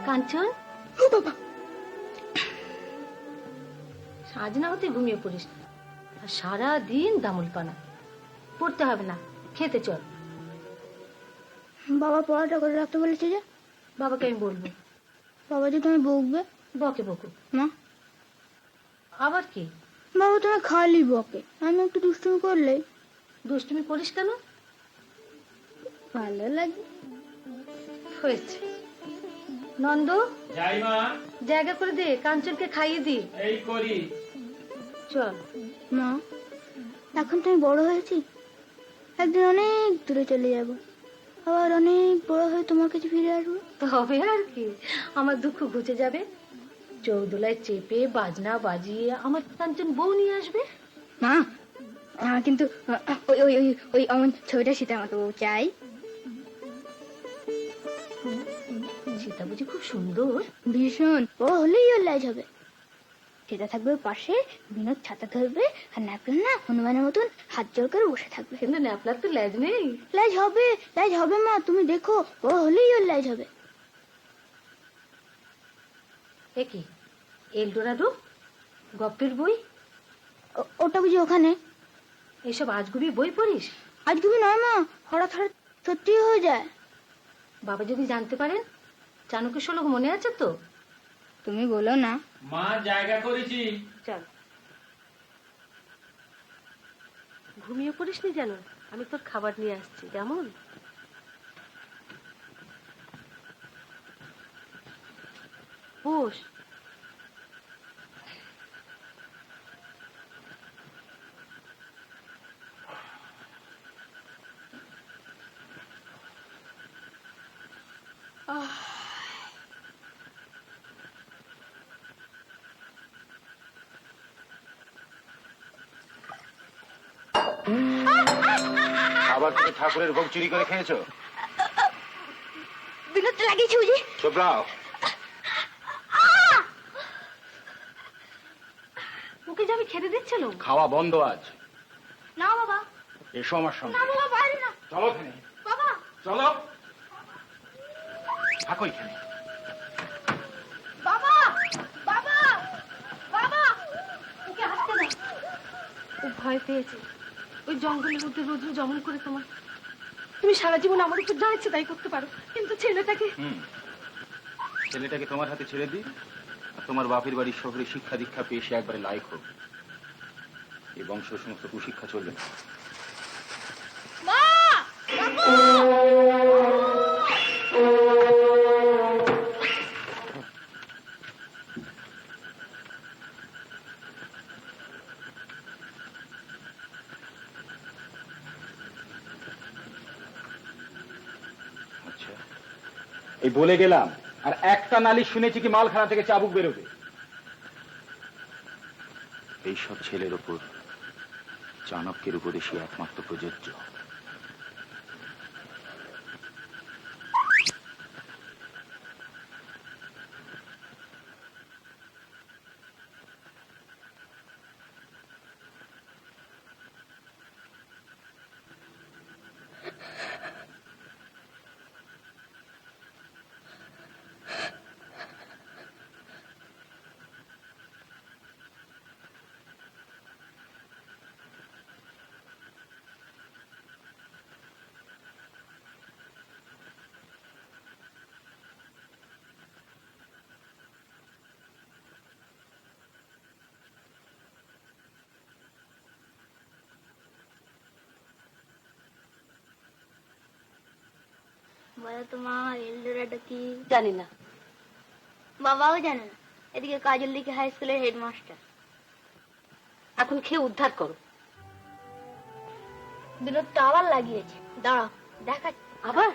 কাঞ্চন, সাজ না হতে ঘুমিয়ে পড়িস আর সারাদিন দামুল পানা। পড়তে হবে না, খেতে চল। বাবা পড়াটা করে রাখতে বলেছে যে। বাবাকে আমি বলবো। বাবা যে তুমি বকবে। বকে বকুক। মা আবার কি? বাবা তুমি খালি বকে, আমি একটু দুষ্টুমি করলেই। দুষ্টুমি করিস কেন? ভালো লাগে। হয়েছে। নন্দ, যাই মা। জায়গা করে দে, কাঞ্চনকে খাইয়ে দি। এই করি। চল। মা এখন তুমি বড় হয়েছি, একদিন অনেক দূরে চলে যাব, আবার অনেক বড় হয়ে তোমার কাছে ফিরে আসবো। তবে আর কি, আমার দুঃখ ঘুচে যাবে। চৌদোলায় চেপে বাজনা বাজিয়ে আমার কাঞ্চন বউ নিয়ে আসবে। মা কিন্তু ওই ওই ওই ওই অমন ছবিটা সীতার মতো বউ চাই। সীতা বুঝি খুব সুন্দর? ভীষণ। ও হলেই ওর লাজ হবে। সীতা থাকবে পাশে, বিনোদ ছাতা ধরবে, আর ন্যাপলা না হনুমানের মতন হাত জোর করে বসে থাকবে। কিন্তু ন্যাপলার তো লেজ নেই। লাজ হবে, লাজ হবে মা, তুমি দেখো, ও হলেই ওর লাজ হবে। এ কি এলডোরাডো গপ্পের বই? ওটা বুঝি ওখানে? এইসব আজগুবি বই পড়িস? আজগুবি নয় মা, হঠাৎ হঠাৎ সত্যি হয়ে যায়। বাবা যদি জানতে পারেন? চাণক্য শ্লোক মনে আছে তো? তুমি বলো না। মা জায়গা করেছি। চল। ঘুমিয়ে পড়িস নি যেন, আমি তোর খাবার নিয়ে আসছি। কেমন? বস। আবার তুমি ঠাকুরের ভোগ চুরি করে খেয়েছো? বিনোদ লাগিয়েছি বুঝি। চোপড়াও। ওকে যে আমি খেতে দিচ্ছিলাম। খাওয়া বন্ধ আজ। না বাবা। এসো আমার সঙ্গে। না বাবা, বাইরে না। চলো এখানে। বাবা চলো। থাকো এখানে। বাবা বাবা বাবা। ওকে আসতে না। ও ভয় পেয়েছে। ওই জঙ্গলের মধ্যে রোজ রোজ অমন করে তোমার। তুমি সারা জীবন আমার উপর যা ইচ্ছে তাই করতে পারো, কিন্তু ছেলেটাকে। ছেলেটাকে তোমার হাতে ছেড়ে দিই, আর তোমার বাপের বাড়ির শহরে শিক্ষা দীক্ষা পেয়ে সে একবারে লায়ক হোক। এই বংশ সমস্ত কুশিক্ষা চলবে না। মা বাবা। এই বলে গেলাম, আর একটা নালিশ শুনেছি কি মালখানা থেকে চাবুক বেরোবে। এইসব ছেলের ওপর চাণক্যের উপদেশই একমাত্র প্রযোজ্য। বলো তো মা, এলডোরাটা কি? জানি না। বাবাও জানে না। এদিকে কাজল দিকে হাই স্কুলের হেডমাস্টার। এখন খেয়ে উদ্ধার করো। বিরোধটা আবার লাগিয়েছে, দাঁড়াও দেখা আবার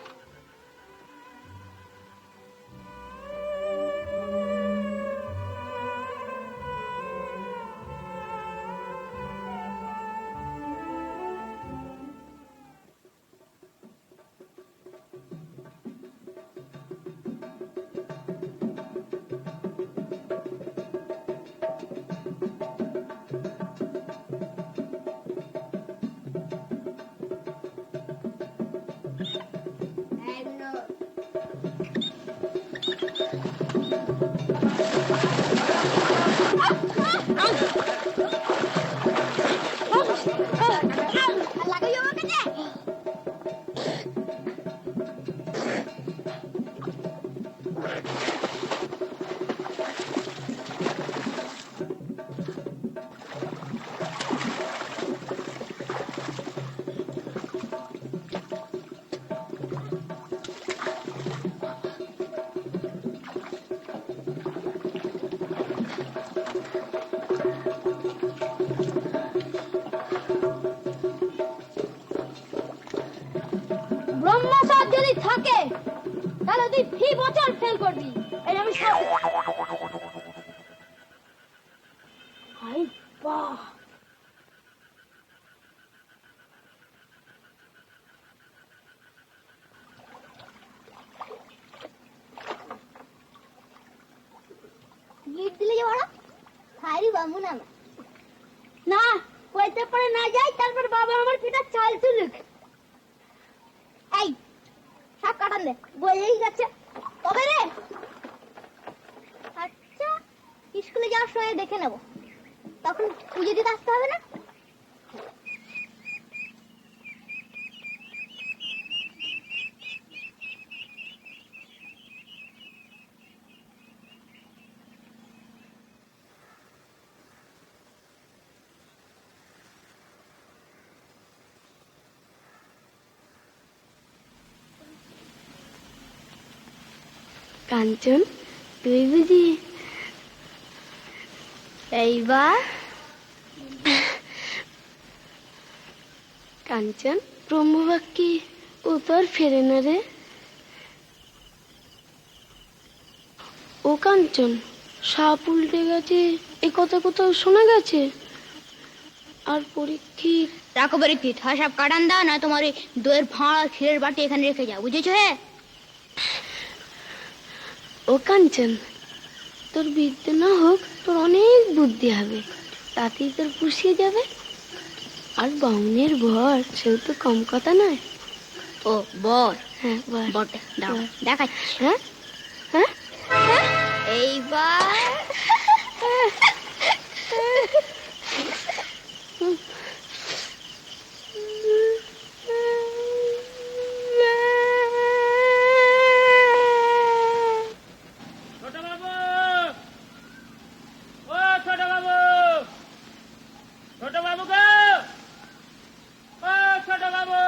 ব্রহ্মচার যদি থাকে তাহলে তুই ফি বছর ফেল করবি। এই আমি সব আই বাহ, গিট দিলে যে বড় খাইরি বামু না না কইতে পারে না যাই, তারপর বাবা আমার পিঠা চাল চুলুক। এই সব কাটান দে, বইয়েই যাচ্ছে তবে রে। আচ্ছা, স্কুলে যাওয়ার সময় দেখে নেব, তখন পুজো দিতে আসতে হবে না। কাঞ্চন, তুই বুঝি এইবার কাঞ্চন ব্রহ্মবাক্যে ও তো আর ফেরে না রে। ও কাঞ্চন, সাপ উল্টে গেছে এ কথা কোথাও শোনা গেছে? আর পরীক্ষিত রাখো পরীক্ষিত, হয় সব কাটান দাও না তোমার ওই দইয়ের ভাঁড় আর ক্ষীরের বাটি এখানে রেখে যাও, বুঝেছো? হ্যাঁ ও কাঞ্চন, তোর বিদ্যে না হোক, তোর অনেক বুদ্ধি হবে, তাতেই তোর পুষিয়ে যাবে। আর বাউনের ভর, সেও তো কম কথা নয়। ও বর, হ্যাঁ বর। বরটা দাও, বর। দেখাচ্ছি। হ্যাঁ হ্যাঁ এইবার ছোট বাবু, ও ছোট বাবু, ছোট বাবু গো, ও ছোট বাবু।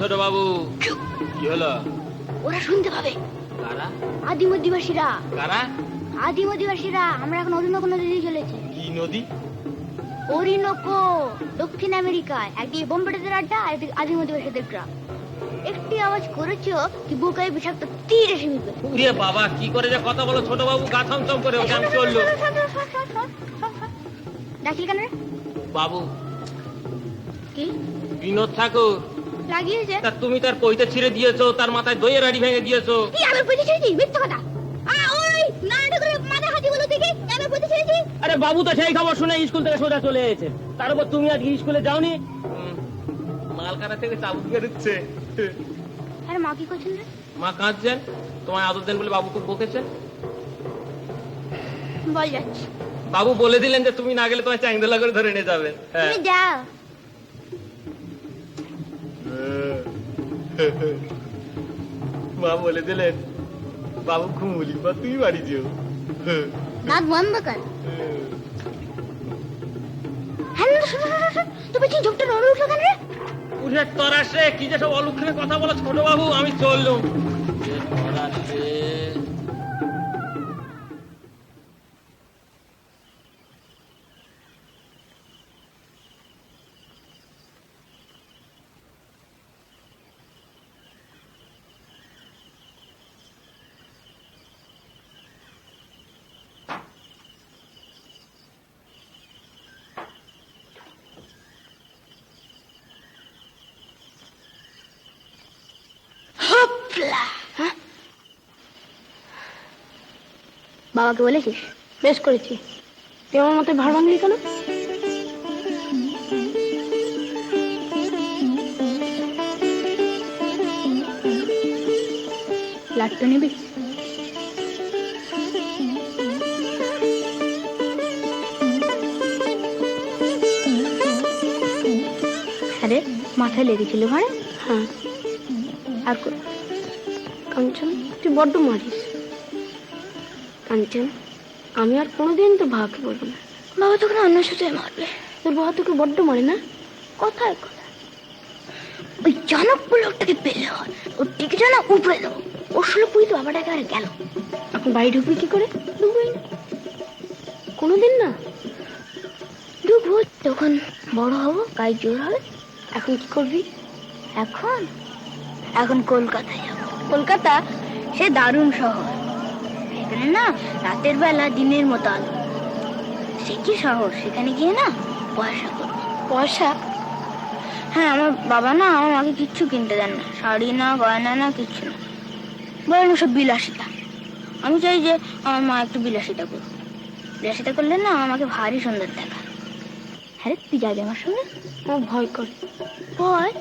ছোট বাবু। কি হলো? ওরা শুনতে পাবে। কারা? আদিম অধিবাসীরা। কারা? আদিম অধিবাসীরা। আমরা এখন অরিনকো নদী দিয়ে চলেছি। কি নদী? অরিনকো, দক্ষিণ আমেরিকায়। একদিকে বোম্বেদের আড্ডা, একদিকে আদিম অধিবাসীদের গ্রাম। একটি আওয়াজ করেছো কি বুকায় বিষাক্ত তীর এসে মিলবে। উরে বাবা, কি করে যে কথা বলো ছোট বাবু, গা থমথম করে ওঠে। আমি চললো। ডাকলি কেন রে? বাবু, কি বিনোদ ঠাকুর লাগিয়েছে? তা তুমি তার পইতে ছিঁড়ে দিয়েছো, তার মাথায় দইয়ের হাড়ি ভেঙে দিয়েছো। কি আমি পয়সা ছেড়েছি? মিথ্যা কথা। ওই নানা ঠাকুরের মাথা হাতি বলো দেখি, আমি পয়সা ছেড়েছি। আরে বাবু তো সেই খবর শুনে স্কুল থেকে সোজা চলে এসেছে। তার উপর তুমি আজকে স্কুলে যাওনি। মালকানা থেকে চাবুক বেরোচ্ছে। আরে মা কি করছেন রে? মা কাঁদছেন, তোমায় আদর দেন বলে বাবু খুব বকেছেন। বল যাচ্ছি। বাবু বলে দিলেন যে তুমি না গেলে তোমায় চ্যাংদোলা করে ধরে নিয়ে যাবেন। তুমি যাও। মা বলে দিলেন বাবু ঘুমুলি বা তুমি বাড়ি যেও। দাঁত বন্ধ কর। হ্যালো, তুমি কি ঝোপটা নড়ে উঠলো কেন রে? উঠে তরাসে কি যে সব অলক্ষণে কথা বলো ছোট বাবু। আমি চললুম। তরাসে বাবাকে বলেছিস? বেশ করেছি। তুই আমার মতো ভাড় ভাঙলি কেন? লাট্টু নিবি? আরে মাথায় লেগেছিল ভাড়ে? হ্যাঁ। আর কাঞ্চন, তুই বড্ড মারিস। কাঞ্চন, আমি আর কোনোদিন তোর বাবাকে বলবো না। বাবা তখন অন্য সাথে মারবে। তোর বাবা তোকে বড্ড মারে না? কথায় কথা। ওই জনকপুর লোকটাকে পেলে হয়, ওর টিকে জানা উপরে দেবো। ওর শুলো পুই তো বাবাটা একেবারে গেল। এখন বাড়ি ঢুকবি কি করে? ঢুকবি না কোনোদিন না। ঢুকবো যখন বড় হবো, গায়ে জোর হবে। এখন কি করবি? এখন কলকাতায় যাবো। কলকাতা সে দারুণ শহর। সেখানে না রাতের বেলা দিনের মতো আলো। সে কি শহর, সেখানে গিয়ে না পয়সা করবো। পয়সা? হ্যাঁ, আমার বাবা না আমার মাকে কিচ্ছু কিনতে দেন না। শাড়ি না, গয়না না, কিচ্ছু না। বলেন সব বিলাসিতা। আমি চাই যে আমার মা একটু বিলাসিতা করুক। বিলাসিতা করলে না আমার মাকে ভারী সুন্দর দেখা। হ্যাঁ, তুই যাবি আমার সঙ্গে? আমার ভয় করে। ভয়?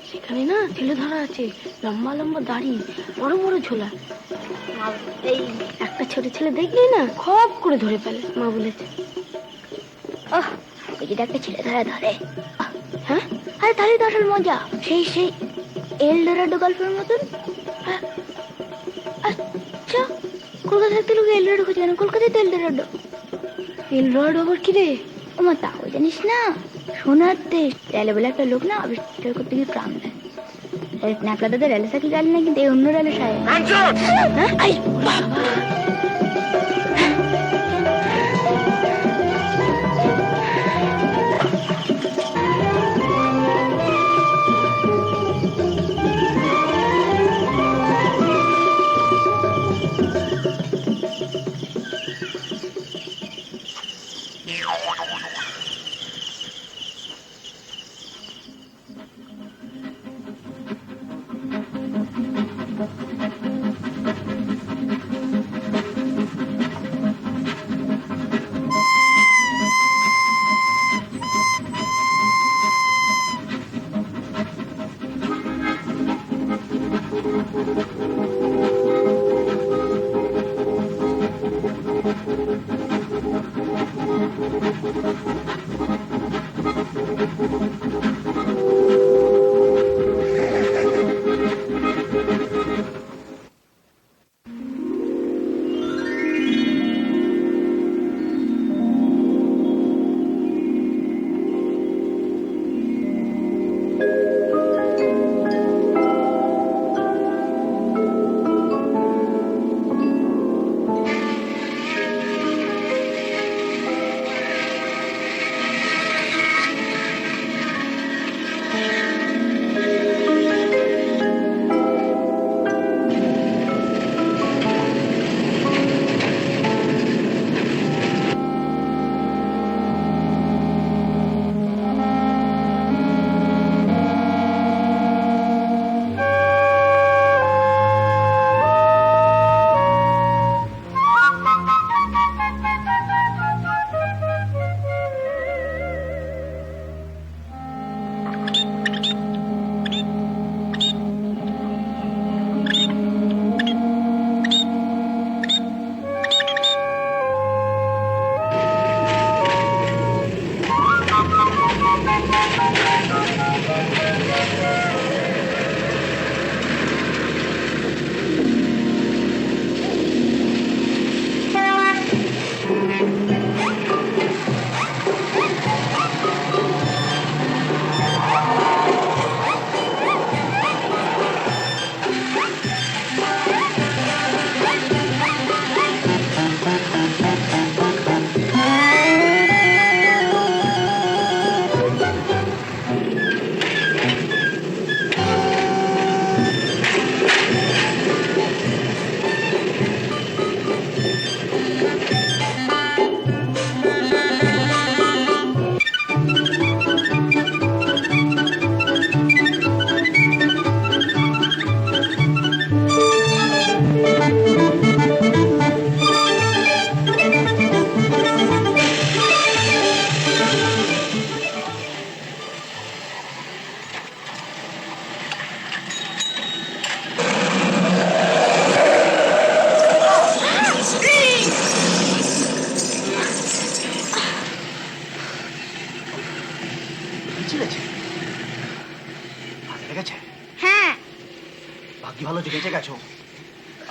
সেখানে না ছেলে ধরা আছে, লম্বা লম্বা দাড়ি, বড় বড় ঝোলা। এই একটা ছোট ছেলে দেখলেই না খপ করে ধরে ফেলে, মা বলেছে। ওই যদি একটা ছেলে ধরে ধরে, হ্যাঁ, আরে তাহলে তো আসল মজা। সেই এলডোরাডো গল্পের মতন। আচ্ছা, কলকাতা থাকতে লোক এলডোরাডো খুঁজে কেন? কলকাতায় তো এলডোরাডো। এলডোরাডো আবার কি রে? ওমা, তাও জানিস না? সোনার দেশ। রেলে বলে একটা লোক না আবিষ্কার করতে গিয়ে প্রাণ দেয়। ন্যাপলা তাদের রেলে সাইকেল চালে না, কিন্তু এই অন্য রেলে সায়। আই বাবা!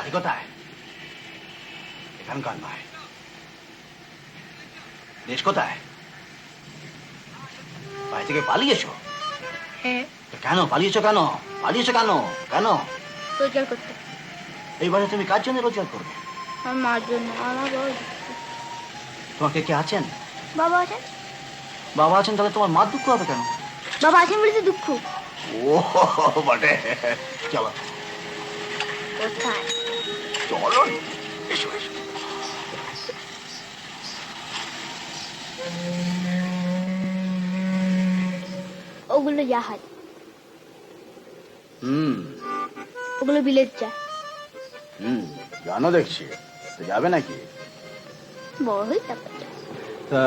বাড়ি কোথায়? এখানকার নয়। দেশ কোথায়? বাড়ি থেকে পালিয়েছো? হ্যাঁ, কেন পালিয়েছো? কেন পালিয়েছো? কেন কেন? রোজগার করতে। এইবারে তুমি কার জন্য রোজগার করবে? আমার মার জন্য। আমার বাবা, তোমাকে কে আছেন? বাবা আছেন। বাবা আছেন, তাহলে তোমার মার দুঃখ হবে কেন? বাবা আছেন বলে তো দুঃখ। ও বটে। চলো কোথায়? চলো, এসো এসো। ওগুলো জাহাজ, হুম ওগুলো বিলেত যায়। হুম, জানো দেখছি। তো যাবে নাকি? বড় হই তারপর যায়। তা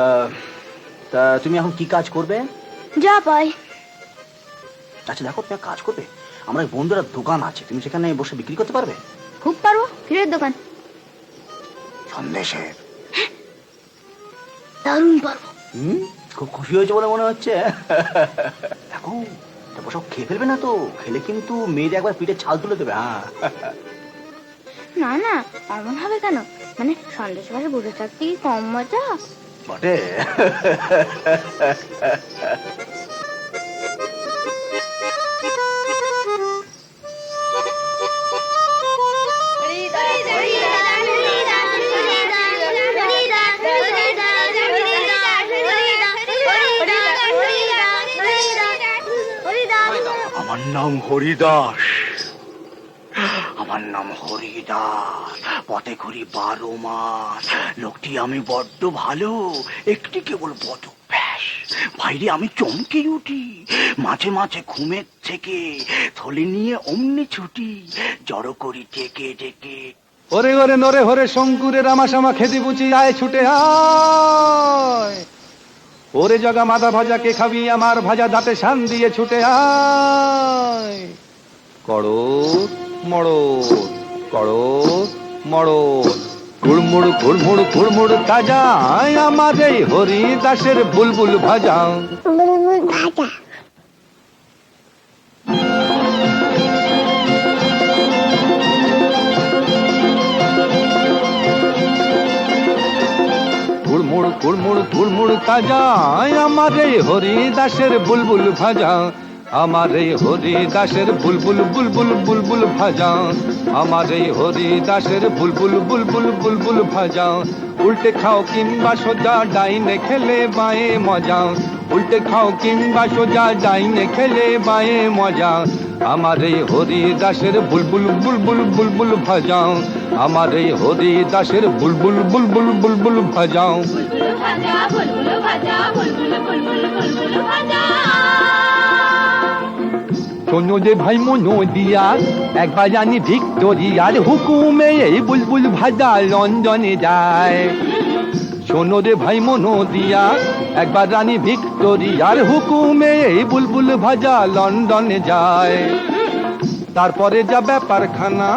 তা তুমি এখন কি কাজ করবে? যা পাই। আচ্ছা দেখো, তুমি এক কাজ করবে, আমার এক বন্ধুরা দোকান আছে, তুমি সেখানে বসে বিক্রি করতে পারবে? খুব পারবো। ক্ষীরের দোকান? সন্দেশের। দারুণ পারবো। হুম, খুব খুশি হয়েছে বলে মনে হচ্ছে। দেখো, তারপর সব খেয়ে ফেলবে না তো, খেলে কিন্তু মেয়েদের একবার পিঠে ছাল তুলে দেবে। হ্যাঁ না না, এমন হবে কেন? মানে সন্দেশ ঘরে বসে থাকতে কি কম মজা? বটে। আমার নাম হরিদাস। আমার নাম হরিদাস। পথে ঘুরি 12 মাস। লোকটি আমি বড্ড ভালো, একটি কেবল বড় ব্যাস। বাইরে আমি চমকে উঠি, মাঝে মাঝে ঘুমের থেকে থলে নিয়ে অমনি ছুটি, জড়ো করি ডেকে ডেকে। ওরে ওরে নরে হরে শঙ্কুরে রামাশামা খেতে বুঝি আয় ছুটে আয়। ওরে জগা মাথা ভাজা কে খাবি আমার ভাজা দাঁতে শান দিয়ে ছুটে আয়। কড়ত মড়ত কড়ত মড়ত কুড়মুড় কুড়মুড় কুড়মুড় তাজা আমার এই হরিদাসের বুলবুল ভাজা। কুড়মুড় কুড়মুড় কুড়মুড় তাজা আমার এই হরিদাসের বুলবুল ভাজা। আমার এই হরিদাসের বুলবুল বুলবুল বুলবুল ভাজা। আমার এই হরিদাসের বুলবুল বুলবুল বুলবুল ভাজা। উল্টে খাও কিংবা সোজা ডাইনে খেলে বাঁয়ে মজা। উল্টে খাও কিংবা সোজা ডাইনে খেলে বাঁয়ে মজা। আমার এই হরিদাসের বুলবুল বুলবুল বুলবুল ভাজা। আমার এই হরিদাসের বুলবুল বুলবুল বুলবুল ভাজা। বুলবুল ভাজা, বুলবুল ভাজা, বুলবুল বুলবুল বুলবুল ভাজা। শোনো যে ভাই মনো দিয়া একবার জানি ভিক্টোরিয়ার হুকুমে এই বুলবুল ভাজা লন্ডনে যায়। শোনো রে ভাই মনো দিয়া একবার রানী ভিক্টোরিয়ার হুকুমে এই বুলবুল ভাজা লন্ডনে যায়। তারপরে যা ব্যাপারখানা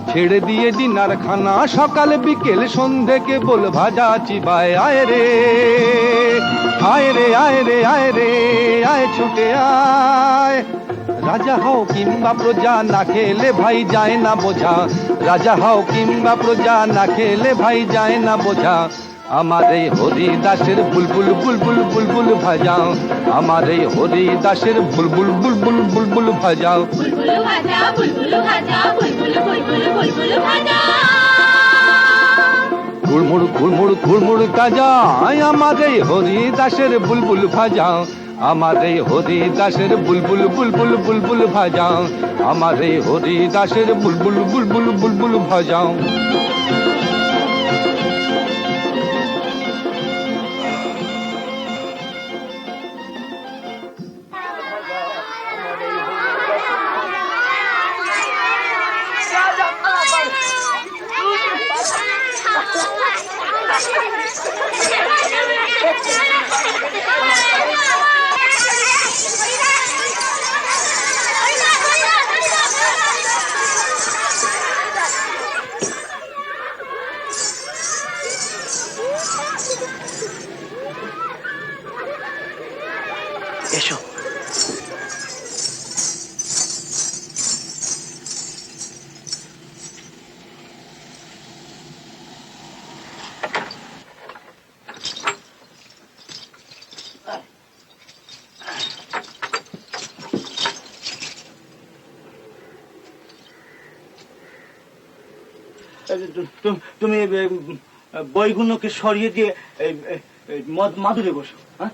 ছেড়ে দিয়ে ডিনার খানা, সকাল বিকেল সন্ধে কেবল ভাজা চিবায়। আয় রে আয় রে আয় রে আয় রে আয় ছুটে আয়। রাজা হও কিংবা প্রজা না খেলে ভাই যায় না বোঝা। রাজা হও কিংবা প্রজা না খেলে ভাই যায় না বোঝা। আমার এই হরিদাসের বুলবুল বুলবুল বুলবুল ভাজা। আমার এই হরিদাসের বুলবুল বুলবুল বুলবুল ভাজা। বুলবুল ভাজা, বুলবুল ভাজা, বুলবুল বুলবুল বুলবুল ভাজা। কুড়মুড় কুড়মুড় কুড়মুড় তাজা আমার এই হরিদাসের বুলবুল ভাজা। আমার এই হরিদাসের বুলবুল বুলবুল বুলবুল ভাজা। আমার এই হরিদাসের বুলবুল বুলবুল বুলবুল ভাজা। তুমি বইগুলোকে সরিয়ে দিয়ে মাদুরে বসো। হ্যাঁ,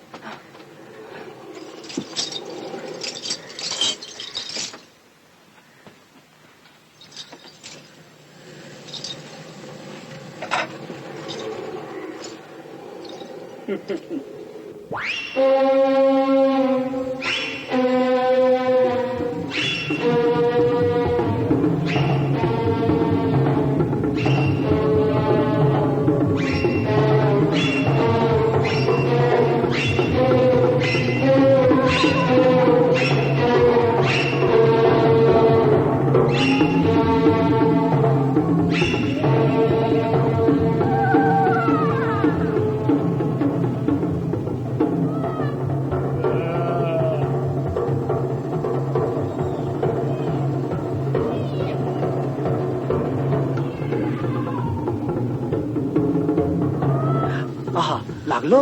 আহা, লাগলো?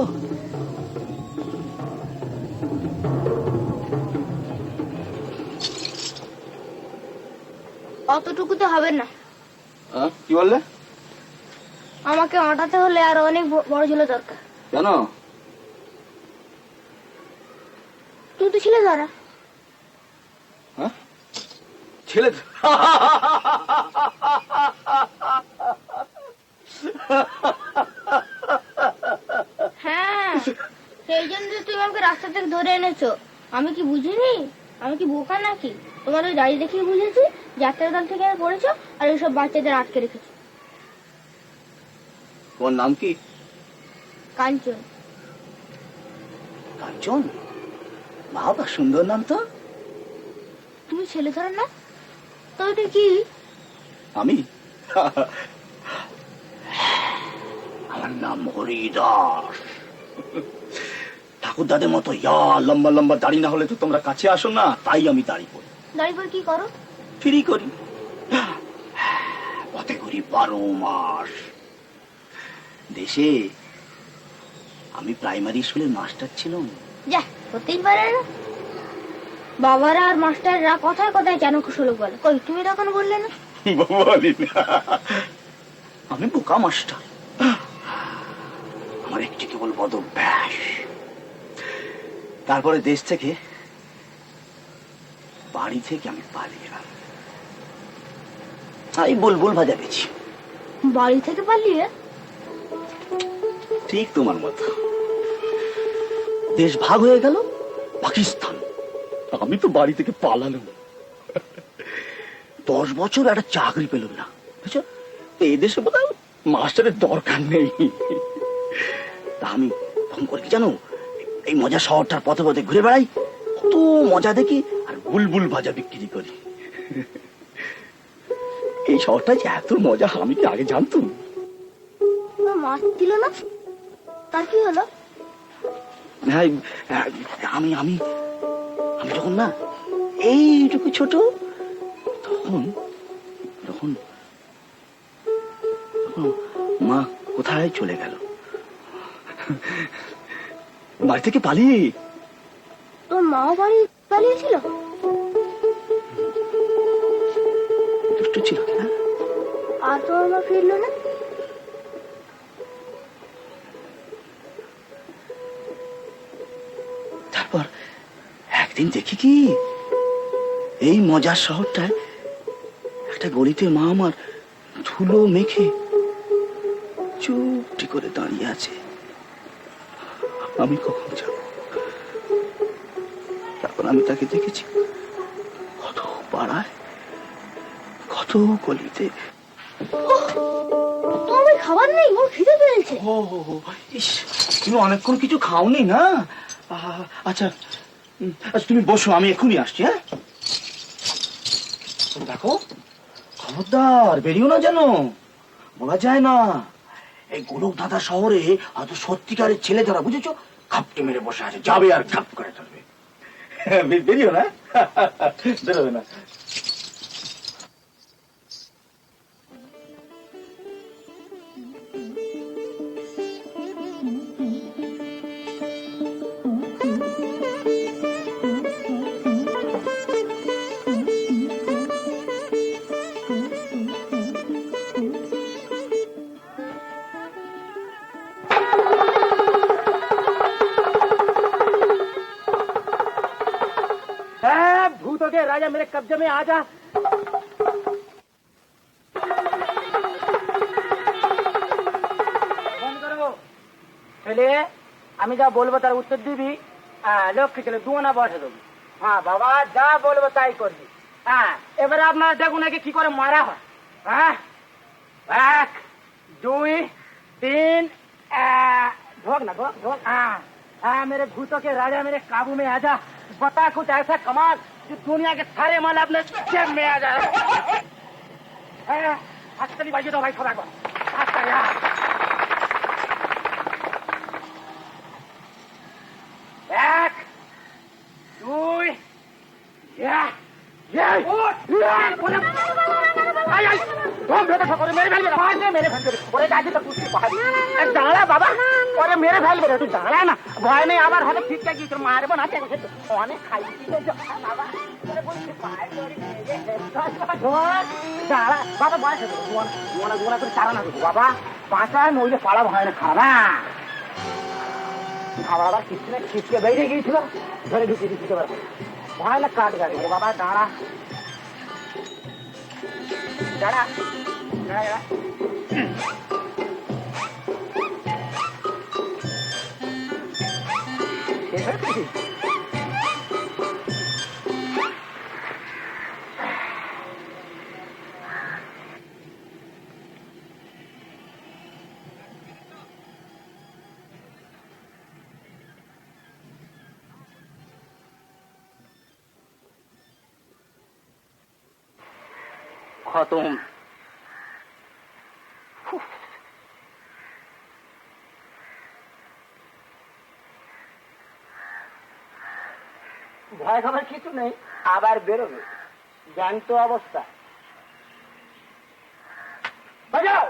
অতটুকুতে হবে না, কি বললে? আমাকে আটাতে হলে আর অনেক বড় ছিল দরকার। কেন? তুই তো ছিলে ধরা। হ্যাঁ, ছেলে হ্যাঁ, সেই জন্য তুমি আমাকে রাস্তা থেকে ধরে এনেছো। আমি কি বুঝিনি? আমি কি বোকা নাকি? তোমার ওই দাড়ি দেখেই বুঝেছি যাত্রার দল থেকে পড়েছো আর এইসব বাচ্চাদের আটকে রেখেছো। তোমার নাম কি? কাঞ্চন। কাঞ্চন? বাবা, সুন্দর নাম তো। তুমি ছেলে ধরে না? তো ওটা কি? আমি আমার নাম হরিদাস। ঠাকুরদাদের মতো লম্বা লম্বা দাড়ি না হলে তো তোমরা কাছে আসো না, তাই আমি দাড়ি করি। দাড়ি পরে কি করো? ফ্রি করি, পথে ঘুরি 12 মাস। দেশে আমি প্রাইমারি স্কুলের মাস্টার ছিলাম। যা, হতেই পারে না। বাবারা আর মাস্টাররা কথায় কথায় কেন কুশল বলে। কই, তুমি তখন বললে না? বলি না, আমি বোকা মাস্টার। আমার একটি কেবল বদ অভ্যাস। তারপরে দেশ থেকে, বাড়ি থেকে আমি পালিয়ে গেলাম। আমি বুলবুল ভাজা বেছি। বাড়ি থেকে পালিয়ে? ঠিক তোমার মতো। দেশ ভাগ হয়ে গেল পাকিস্তান, আমি তো বাড়ি থেকে পালালাম। 10 বছর একটা চাকরি পেলাম না, বুঝছো? এই দেশে বোধহয় মাস্টারের দরকার নেই। তা আমি ফোন করে কি জানো, এই মজা শহরটার পথে পথে ঘুরে বেড়াই, কত মজা দেখি, আর বুলবুল ভাজা বিক্রি করি। এই শহরটা যে এত মজা আমি কি আগে জানতুম? মাছ দিল না, তার কি হলো? হ্যাঁ, আমি আমি আমি যখন না এইটুকু ছোট, তখন তখন তখন মা কোথায় চলে গেল, বাড়ি থেকে পালিয়ে। তোর মাও বাড়ি পালিয়েছিল? দুষ্ট ছিল না? আর তোর মা ফিরলো না? তারপর একদিন দেখি কি, এই মজার শহরটায় একটা গলিতে মা আমার ধুলো মেখে চুপটি করে দাঁড়িয়ে আছে। আমি কখন যাব? তারপর আমি তাকে দেখেছি কত পাড়ায়, কত গলিতে। তোমার খাবার নেই? ওর খিদে পেয়েছে। ও ইস, তুমি অনেকক্ষণ কিছু খাওনি না? আচ্ছা আচ্ছা, তুমি বসো, আমি এখনই আসছি। হ্যাঁ, দেখো, খবরদার বেরিও না যেন, বলা যায় না। এই গোলক দাদা শহরে হয়তো সত্যিকারের ছেলে ধরা, বুঝেছো, খাপটে মেরে বসে আছে, যাবে আর খাপ করে ধরবে। বেরিও না, বেরোবে না। भूतों के राजा मेरे कब्जे में आ जा। बंद करो। ছেলে আমি যা বলবো তার উত্তর দিবি। হ্যাঁ লক্ষ্মী ছেলে দুনা বসে দেবি। হ্যাঁ বাবা যা বলবো তাই করবি। হ্যাঁ এবারে আপনারা দেখুন নাকি কি করে মারা হয়। হ্যাঁ 1 2 3 ढोक ना ढोक ढोक। हाँ मेरे भूतों के राजा मेरे काबू में आ जा। बता कुछ ऐसा कमाल जो दुनिया के सारे माल अपने जेब में आ जाए। हस्तली बाजी तो भाई थोड़ा को हस्ता यार। 1 2 या বাবা ওরে মেরে ফেলবে রে তুই দাঁড়া না ভয় নেই আবার হয়তো ঠিক থাকি তোর মারবো না অনেক খাইছি দাঁড়া বাবা বয়স গোনা গোনা করে চারা না দেবো বাবা বাঁচা নইলে পাড়া ভয় না খাওয়া খাবার আবার কিছু না ছিটকে বেরিয়ে গিয়েছিল ধরে ঢুকিয়ে দিতে পারবো ভয় না কাট গাড়ি বাবা দাঁড়া দাঁড়া দাঁড়া খতম ভয় খাবার কিছু নেই আবার বেরোবে জ্যান্ত অবস্থা বাজাও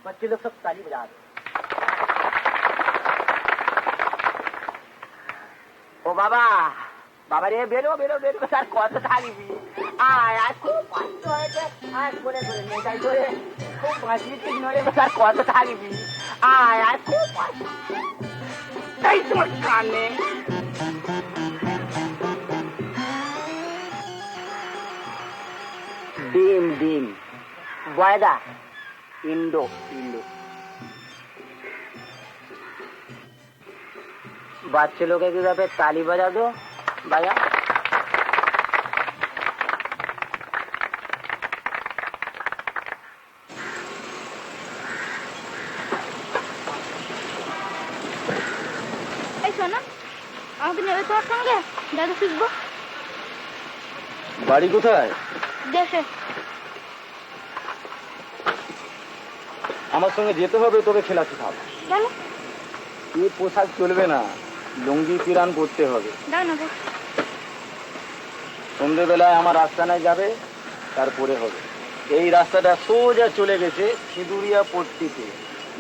बच्चे लोग सब ताली बजा रहे ও বাবা বাবা রে বেরো বেরো বেরো স্যার কত থাকবি আয় আজ খুব কষ্ট হয়েছে আজ করে করে মেয়েটাই ধরে খুব বাঁচিয়েছিস নরে স্যার কত থাকবি আয় আজ খুব এই তোমার কানে ডিম ডিম বয়দা ইন্ডো ইন্ডো बच्चे लोग एक पे ताली बजा दो बजा শোনো আমাকে নেবে তোমার সঙ্গে দাদা শিখবো বাড়ি কোথায় দেশে আমার সঙ্গে যেতে হবে তোকে খেলা শেখাবো কেন এই পোশাক চলবে না লুঙ্গি পিরান করতে হবে দাও না সন্ধ্যেবেলায় আমার রাস্তানায় যাবে তারপরে হবে এই রাস্তাটা সোজা চলে গেছে সিঁদুরিয়া পট্টিতে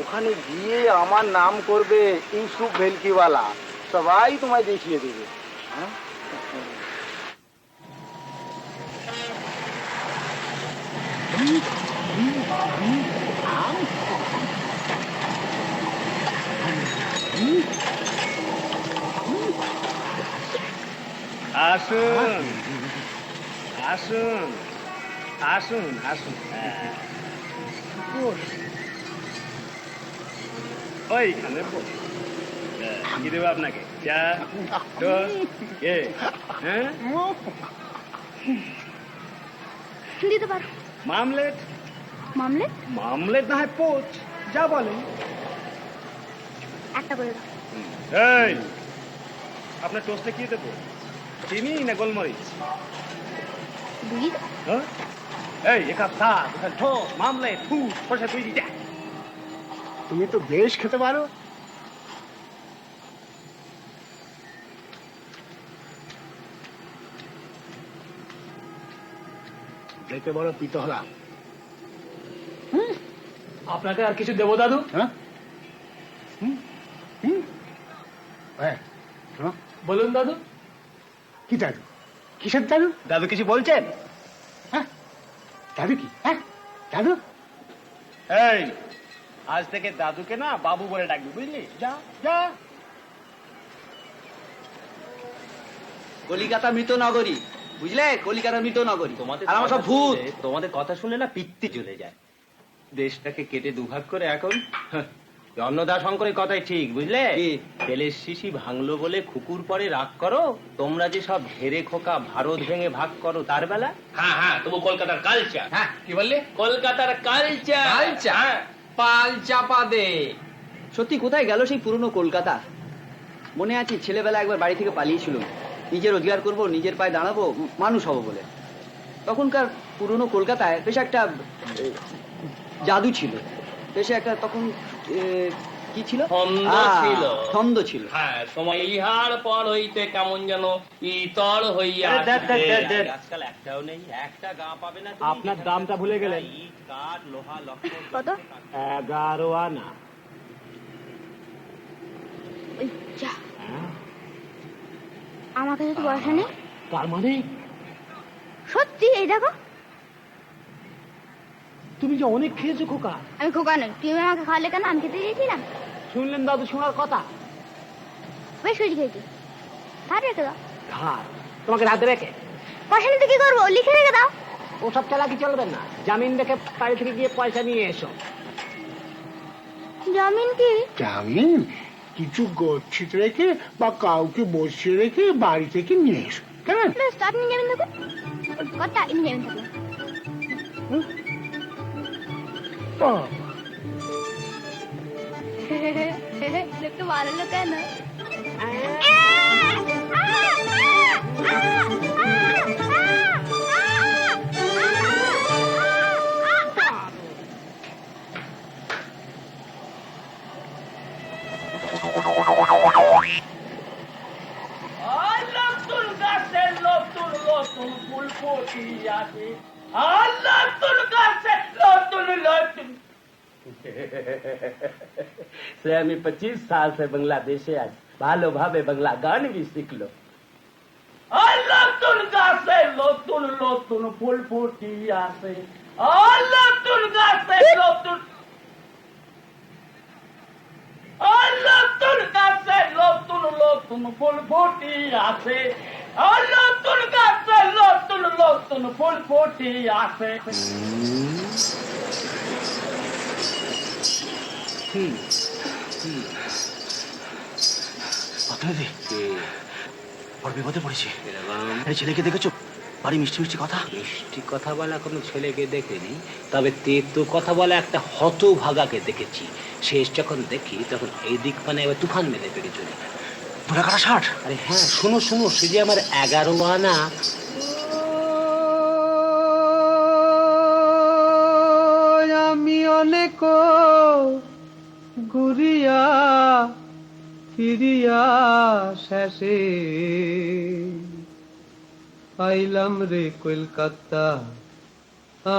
ওখানে গিয়ে আমার নাম করবে ইউসুফ ভেলকিওয়ালা সবাই তোমায় দেখিয়ে দেবে হ্যাঁ আসুন আসুন আসুন আসুন ওইখানে কি দেবো আপনাকে চা হ্যাঁ দিতে পারো মামলেট মামলেট মামলেট না হয় পোচ যা বলেন একটা করে দাও এই আপনার টোস্টে কি দেবো চিনি না গোলমরিচ দুই হ্যাঁ এই এক কাপ চা ঠোস মামলেট ফুট পয়সা তুই দিতে তুমি তো বেশ খেতে পারো দেখতে বড় পিতহলা আপনাকে আর কিছু দেবো দাদু হ্যাঁ বলুন দাদু কি দাদু কিসের দাদু দাদু কিছু বলছেন হ্যাঁ দাদু কি হ্যাঁ দাদু এই আজ থেকে দাদুকে না বাবু বলে ডাকবি, বুঝলি? যা যা। কলিকাতা মৃত নগরী, বুঝলে? কলিকাতা মৃত নগরী। আর আমার সব ভূত। তোমাদের কথা শুনে না পিত্তি চলে যায়। দেশটাকে কেটে দুভাগ করে এখন অন্নদা শঙ্করের কথাই ঠিক, বুঝলে? তেলের শিশি ভাঙলো বলে কুকুর পরে রাগ করো, তোমরা যে সব ঘেরে খোকা ভারত ভেঙে ভাগ করো তার বেলা। হ্যাঁ হ্যাঁ, তবু কলকাতার কালচার। হ্যাঁ, কি বললে? কলকাতার কালচার। কালচার পাল চাপা দে। সত্যি কোথায় গেল সেই পুরনো কলকাতা? মনে আছে ছেলেবেলা একবার বাড়ি থেকে পালিয়েছিল, নিজে রোজগার করব, নিজের পায়ে দাঁড়াবো, মানুষ হব বলে। তখনকার পুরনো কলকাতায় বেশ একটা জাদু ছিল, বেশ একটা তখন কি ছিল? ছন্দ ছিল। হ্যাঁ, সময় ইহার পর হইতে কেমন যেন ইতর হইয়া আজকাল একটাও নেই, একটা গা পাবে না। আপনার দামটা ভুলে গেলেন। ইট কাঠ লোহা লক্ষ্য কত? 11 আনা। আমার কাছে তো পয়সা নেই। তার মানে সত্যি? এই দেখো। তুমি যে অনেক খেয়েছো খোকা। আমি খোকা নই, তুমি আমাকে খাওয়ালে কেন? আমি খেতে গিয়েছিলাম। শুনলেন দাদু শোনার কথা? বেশ কিছু খেয়েছি। ধার রেখে দাও। ধার? তোমাকে রাতে রেখে? পয়সা নিতে কি করবো? লিখে রেখে দাও। ওসব চালাকি চলবে না, জামিন রেখে বাড়ি থেকে গিয়ে পয়সা নিয়ে এসো। জামিন কি? জামিন কিছু গচ্ছিত রেখে বা কাউকে বসিয়ে রেখে বাড়ি থেকে নিয়ে এসো, কেমন? বেশ, আপনি জামিন দেখুন। কথা ইনি জামিন থাকবেন। লোকটা ভালো লোক কেন? নতুন গাছে নতুন নতুন ফুল ফুটিয়াছে, আর নতুন গাছে নতুন নতুন। से আমি 25 साल से बांग्लादेशे आज ভালোভাবে বাংলা গান भी सीख लो। আর নতুন গাছে নতুন নতুন ফুল ফুটিয়াছে, আর নতুন গাছে নতুন, আর নতুন গাছে নতুন নতুন ফুল ফুটিয়াছে, আর নতুন গাছে নতুন নতুন ফুল ফুটিয়াছে। বড় বিপদে পড়েছি। এই ছেলেকে দেখেছো? বাড়ি মিষ্টি মিষ্টি কথা। মিষ্টি কথা বলা কোনো ছেলেকে দেখিনি, তবে তেতো কথা বলা একটা হতভাগাকে দেখেছি। শেষ যখন দেখি তখন এই দিক মানে এবার তুফান মেলে পেরে চলে। তোরা কাটা 60? আরে হ্যাঁ, শোনো শোনো, সে যে আমার 11 আনা। আমি অনেক ঘুরিয়া ফিরিয়া শেষে আইলাম রে কলকাতা।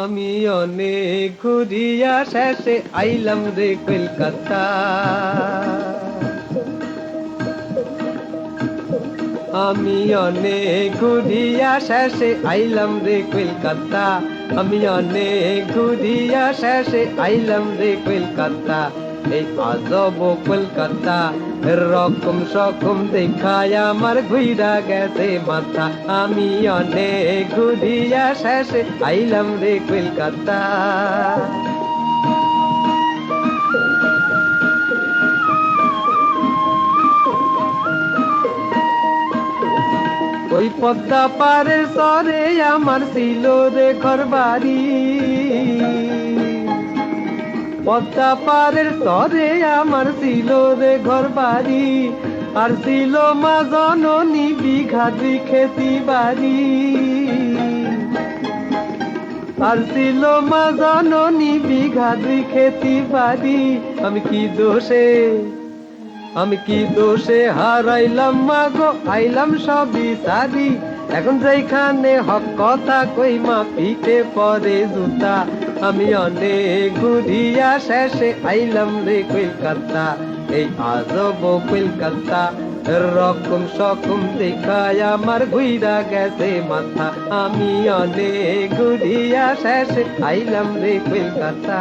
আমি অনেক ঘুরিয়া শেষে আইলাম রে কলকাতা। আমি অনেক ঘুরিয়া শেষে আইলাম রে কলকাতা। আমি অনেক ঘুরিয়া শেষে আইলাম রে কলকাতা। এই আজব কলকাতা রকম সকম দেখায় আমার ঘুইরা গেছে মাথা। আমি অনেক ঘুরিয়া শেষে আইলাম রে কলকাতা। ওই পদ্মা পারে সরে আমার ছিল রে ঘর বাড়ি। পদ্মা পারের তরে আমার ছিল রে ঘর বাড়ি। আর ছিল মা জননী বিঘা 2 খেতি বাড়ি। আর ছিল মা জননী বিঘা 2 খেতি বাড়ি। আমি কি দোষে হারাইলাম মাগো আইলাম সবই সারি। এখন যেখানে হক কথা কই মা পিঠে পরে জুতা। আমি অনেক ঘুরিয়া শেষে আইলাম রে কলকাতা। এই আজব কলকাতা রকম সকম দেখায় আমার ঘুইরা গেছে মাথা। আমি অনেক ঘুরিয়া শেষে আইলাম রে কলকাতা।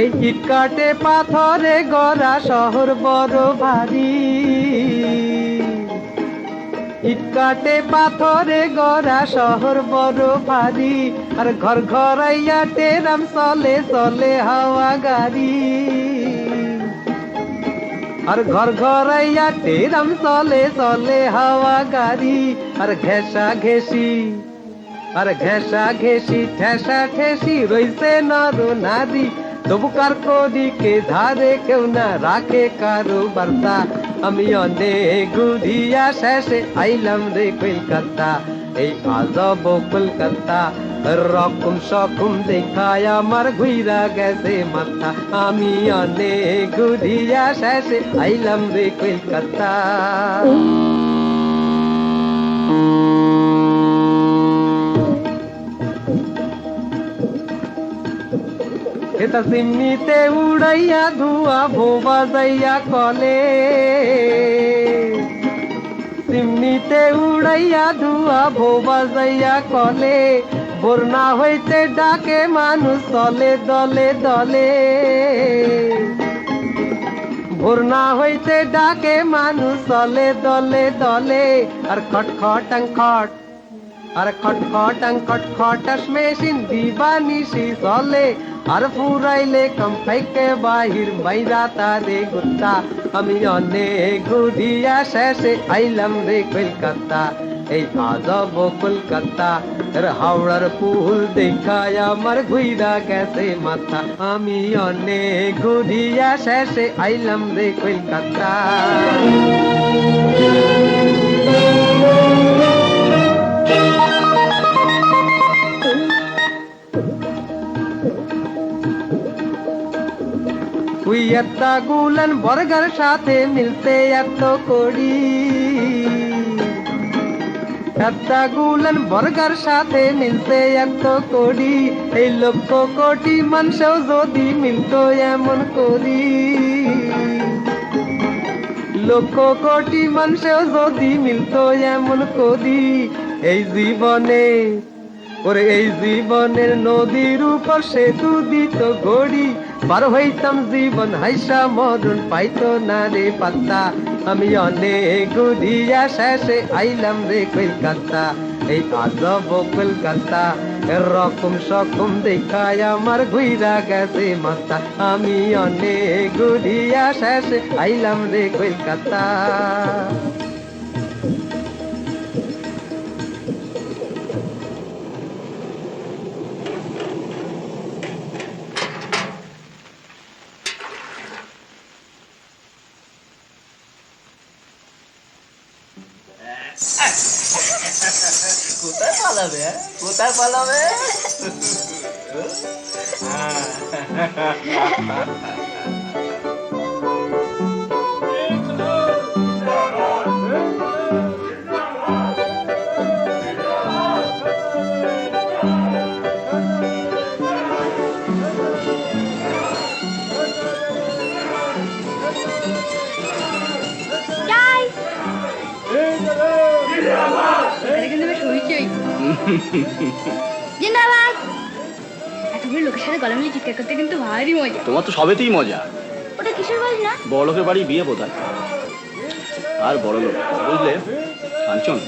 এই ইট কাটে পাথরে গড়া শহর বড় ভারী, ইট কাটে পাথরে গড়া শহর বড় ভারী, আর ঘর ঘরাইয়া টেরাম চলে চলে হাওয়া গাড়ি, আর ঘর ঘরাইয়া টেরাম চলে চলে হাওয়া গাড়ি, আর ঘেঁষা ঘেঁষি, আর ঘেঁষা ঘেঁষি ঠেসা ঠেসি রইছে নর নারী, তবু কার কদিকে ধারে কেউ না রাখে কারো বার্তা। আমি অনেক ঘুরিয়া শেষে আইলাম রে কলকাতা, এই আজব কলকাতা রকম সকম দেখায় আমার ঘুইরা গেছে মাথা। আমি অনেক ঘুরিয়া শেষে আইলাম রে কলকাতা। এটা সিমনিতে উড়াইয়া ধুয়া ভোবা যাইয়া কলে, সিমনিতে উড়াইয়া ধুয়া ভোবা যাইয়া কলে, বন্যা হইতে ডাকে মানুষ চলে দলে দলে, বন্যা হইতে ডাকে মানুষ চলে দলে দলে, আর খটখটাং খট, আর খটখটাং খটখটাস মেশিন দিবানিশি চলে, আর ফুরাইলে কম্পাইকে বাহির মাইরা তারে গুত্তা। আমি অনেক ঘুরিয়া শেষে আইলাম রে কলকাতা, এই আজব কলকাতা হাওড়ার পুল দেখায় আমার ঘুইরা গেছে মাথা। আমি অনেক ঘুরিয়া শেষে আইলাম রে কলকাতা। তুই একটা গুলন বর্গার সাথে মিলতে এত করি, একটা গুলন বর্গার সাথে মিলতে এত করি, এই লক্ষ কোটি মানুষও যদি মিলতো এমন করি, লক্ষ কোটি মানুষও যদি মিলতো এমন করি, এই জীবনে ওরে এই জীবনের নদীর উপর সেতু দিত গড়ি, পার হইতাম জীবন হাইসা মরণ পাইতো না রে পাত্তা। আমি অনেক ঘুরিয়া শেষে আইলাম রে কলকাতা, এই আজব কলকাতা রকম সকম দেখায় আমার ঘুইরা গেছে মাথা। আমি অনেক ঘুরিয়া শেষে আইলাম রে কলকাতা। কোথায় পালাবে, কোথায় পালাবে? জিন্দাবাদ। এতগুলো লোকের সাথে গলা মিলিয়ে চিৎকার করতে কিন্তু ভারী মজা। তোমার তো সবেতেই মজা। ওটা কিসের বাজ না? বড় লোকের বাড়ি বিয়ে বোধহয়, আর বড় লোক বুঝলে। কাঞ্চন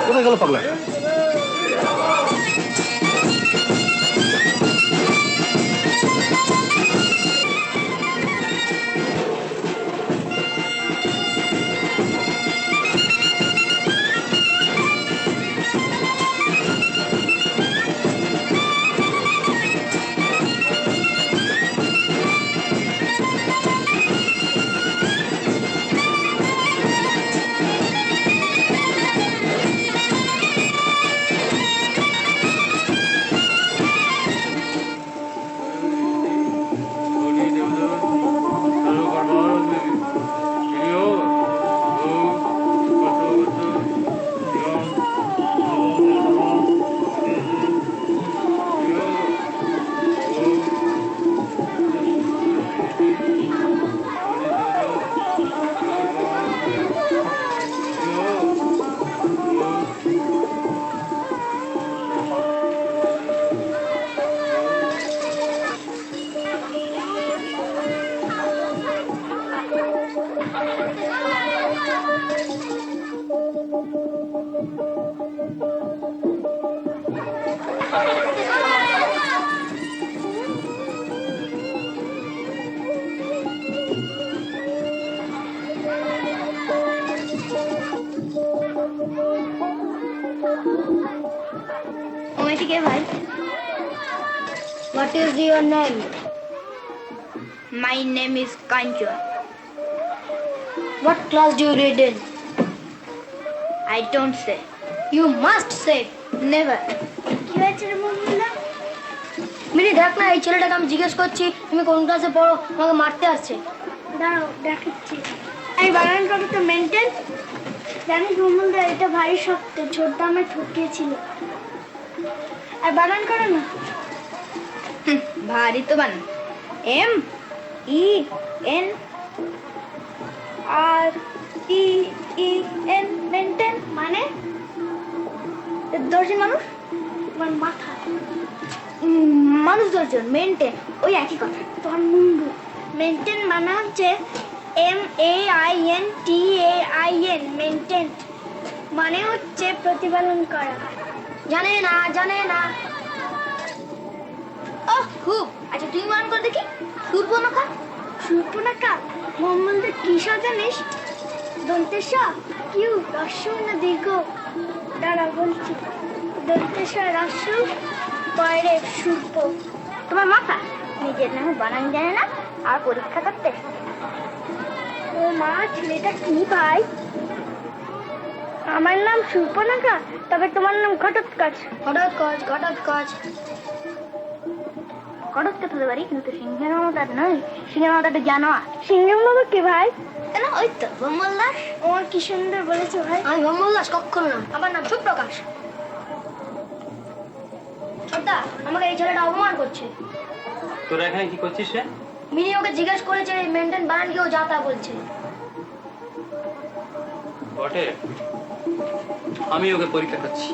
কোথায় গেল পাগলা? ভাই, what is your name? My name is Kancha. What class do you read in? I don't say. You must say. Never. কি হয়েছে রে মঙ্গলা? মিনি দেখ না, এই ছেলেটাকে আমি জিজ্ঞেস করছি তুমি কোন ক্লাসে পড়ো, আমাকে মারতে আসছে। দাঁড়াও দেখাচ্ছি। এই বানান কত তো মেনটেন? জানিস মঙ্গলদা, এটা ভারী শক্ত, ছোট দামে ঠকিয়েছিল। আর বানান করো না। ভারী তো বানান। MENR TEN মেনটেন মানে দর্জন মানুষ, তোমার মাথা মানুষ দর্জন, মেনটেন ওই একই কথা। তোমার মুন্ডু মেনটেন মানে হচ্ছে MAINTAIN মেনটেন মানে হচ্ছে প্রতিপালন করা। জানে না খুব। আচ্ছা তুই মান কর দেখি। সুর্পনখা মোহাম্মদের কি জানিস? দন্তেশ কিউ রস্য না দীর্ঘ? দাঁড়া বলছি। দন্তেশ রস্য পরে সুর্প। তোমার মাথা নিজের নামে বানান জানে না আর পরীক্ষা করতে। ও মা, ছেলেটা কি ভাই? আমার নাম সুর্পনখা, তবে তোমার নাম ঘটোৎকচ। ঘটোৎকচ হতে পারি, কিন্তু সিংহের মামাদার নয়। সিংহের মামাদারটা জানো? সিংহের মামা কে ভাই? কেন ওই তো ভম্বল দাস। আমার কি সুন্দর বলেছো ভাই। আমি ভম্বল দাস কখনো না, আমার নাম সুপ্রকাশ। ছোটদা, আমাকে এই ছেলেটা অপমান করছে। তোরা এখানে কি করছিস রে? মিনি ওকে জিজ্ঞেস করেছে মেনটেন বানান কি, ও যা তা বলছে। বটে, আমি ওকে পরীক্ষা করছি।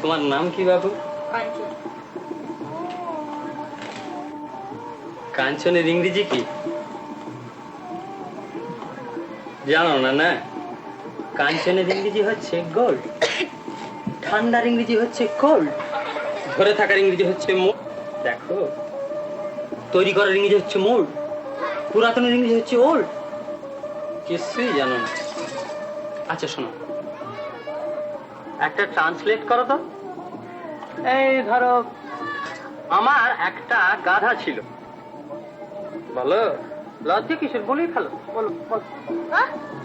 তোমার নাম কি বাবু? কাঞ্চনের ইংরেজি কি জানো না? না, কাঞ্চনের ইংরেজি হচ্ছে গোল্ড, ঠান্ডার ইংরেজি হচ্ছে কোল্ড, ধরে থাকার ইংরেজি হচ্ছে মোল্ড। দেখো, তৈরি করার ইংরেজি হচ্ছে মোল্ড, পুরাতনের ইংরেজি হচ্ছে ওল্ড। কিছুই জানো না। আচ্ছা শোনো, একটা ট্রান্সলেট করো তো। এই ধরো, আমার একটা গাধা ছিল। বলো, লজ্জা কিসের? বলেই ফেলো, বলো বলো।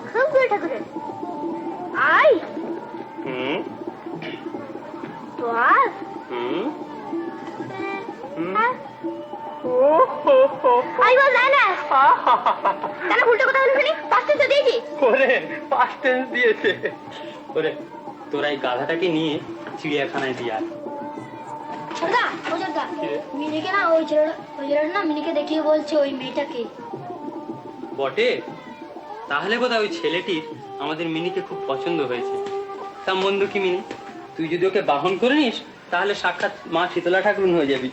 খুব করে ঠাকুরের আই তো আর আই বল না কেন উল্টো কথা বলে ফেলি? পাস্ট টেন্স দিয়েছি। ওরে, পাস্ট টেন্স দিয়েছে। ওরে, তোরা এই গাধাটাকে নিয়ে চিড়িয়াখানায় দিয়ে আয়। মিনিকে না, ওই ছেলেটা না মিনিকে দেখিয়ে বলছে ওই মেয়েটাকে। বটে, তাহলে বোধহয় ওই ছেলেটির আমাদের মিনিকে খুব পছন্দ হয়েছে। তা মন্দ কি মিনি, তুই যদি ওকে বাহন করে নিস তাহলে সাক্ষাৎ মা শীতলা ঠাকুরুন হয়ে যাবি।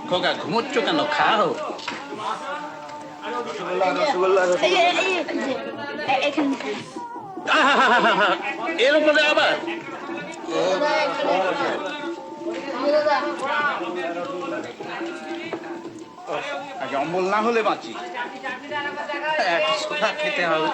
খোকা ঘুমোচ্ছ কেন? খাও। এর উপরে আবার অম্বল না হলে বাঁচি। একশোটা খেতে হবে।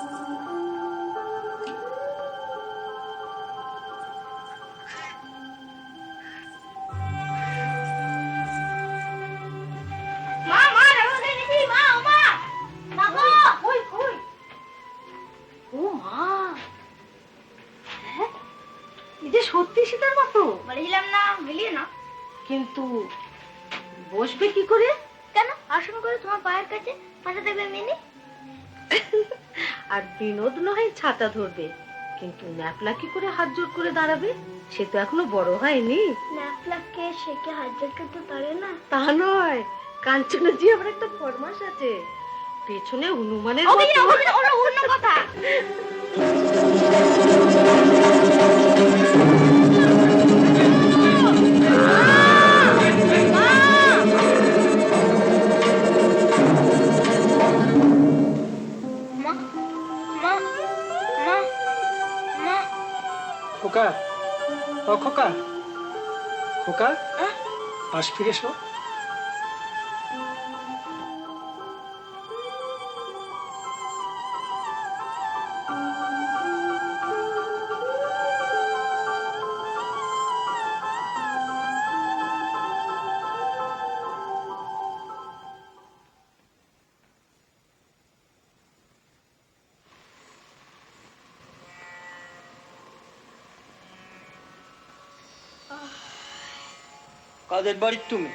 মা মা রান্না করে এনেছি মা ও মা মা গো কই কই? ও মা, হ্যাঁ এই যে সত্যি সীতার মতো। বলেছিলাম না মিলিয়ে না। কিন্তু বসবে কি করে? কেন আসন করে তোমার পায়ের কাছে পাশে দেবে মিনি। আর বিনোদ নয় ছাতা ধরবে, কিন্তু ন্যাপলা কি করে হাত জোর করে দাঁড়াবে? সে তো এখনো বড় হয়নি। ন্যাপলাকে সে কি হাত জোর করতে পারে না? তা নয়, কাঞ্চনের জি আবার একটা ফরমাস আছে, পেছনে হনুমানের অন্য কথা। খোকা, ও খোকা, খোকা, পাশ ফিরে এসো। কাদের বাড়ির তুমি?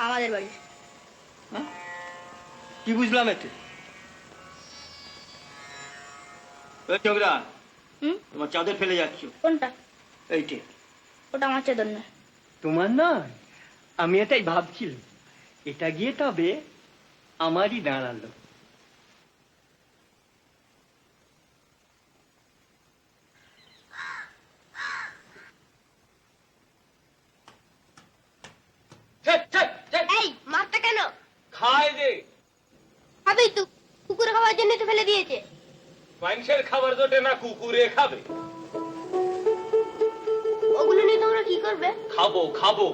আমাদের বাড়ি। কি বুঝলাম এতে? চোখরা, তোমার চাদর ফেলে যাচ্ছ। কোনটা? এইটে। ওটা আমার চাদর না। তোমার নয়, আমি এটাই ভাবছিলাম। এটা গিয়ে তবে আমারই দাঁড়ালো। এই মাছটা কেন খায় দে। খাবেই তো, কুকুর খাওয়ার জন্য তো ফেলে দিয়েছে। মানুষের খাবার জোটে না, কুকুরে খাবে। ওগুলো নিয়ে তোমরা কি করবে? খাবো খাবো।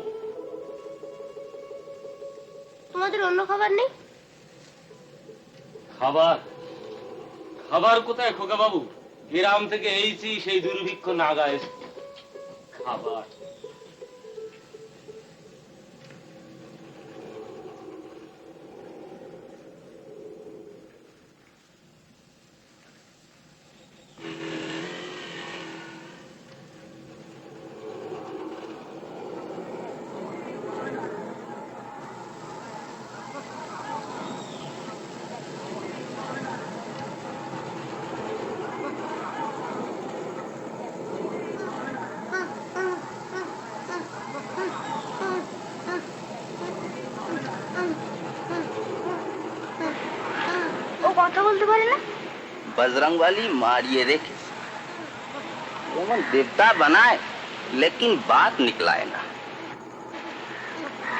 তোমাদের অন্য খাবার নেই? খাবার খাবার কোথায় খোকা বাবু? গ্রাম থেকে এইছি, সেই দুর্ভিক্ষ নাগা এসে খাবার। কথা বলতে পারে না? बजरंगबली मारिए देखे वो देवता बनाए लेकिन बात निकलाए ना।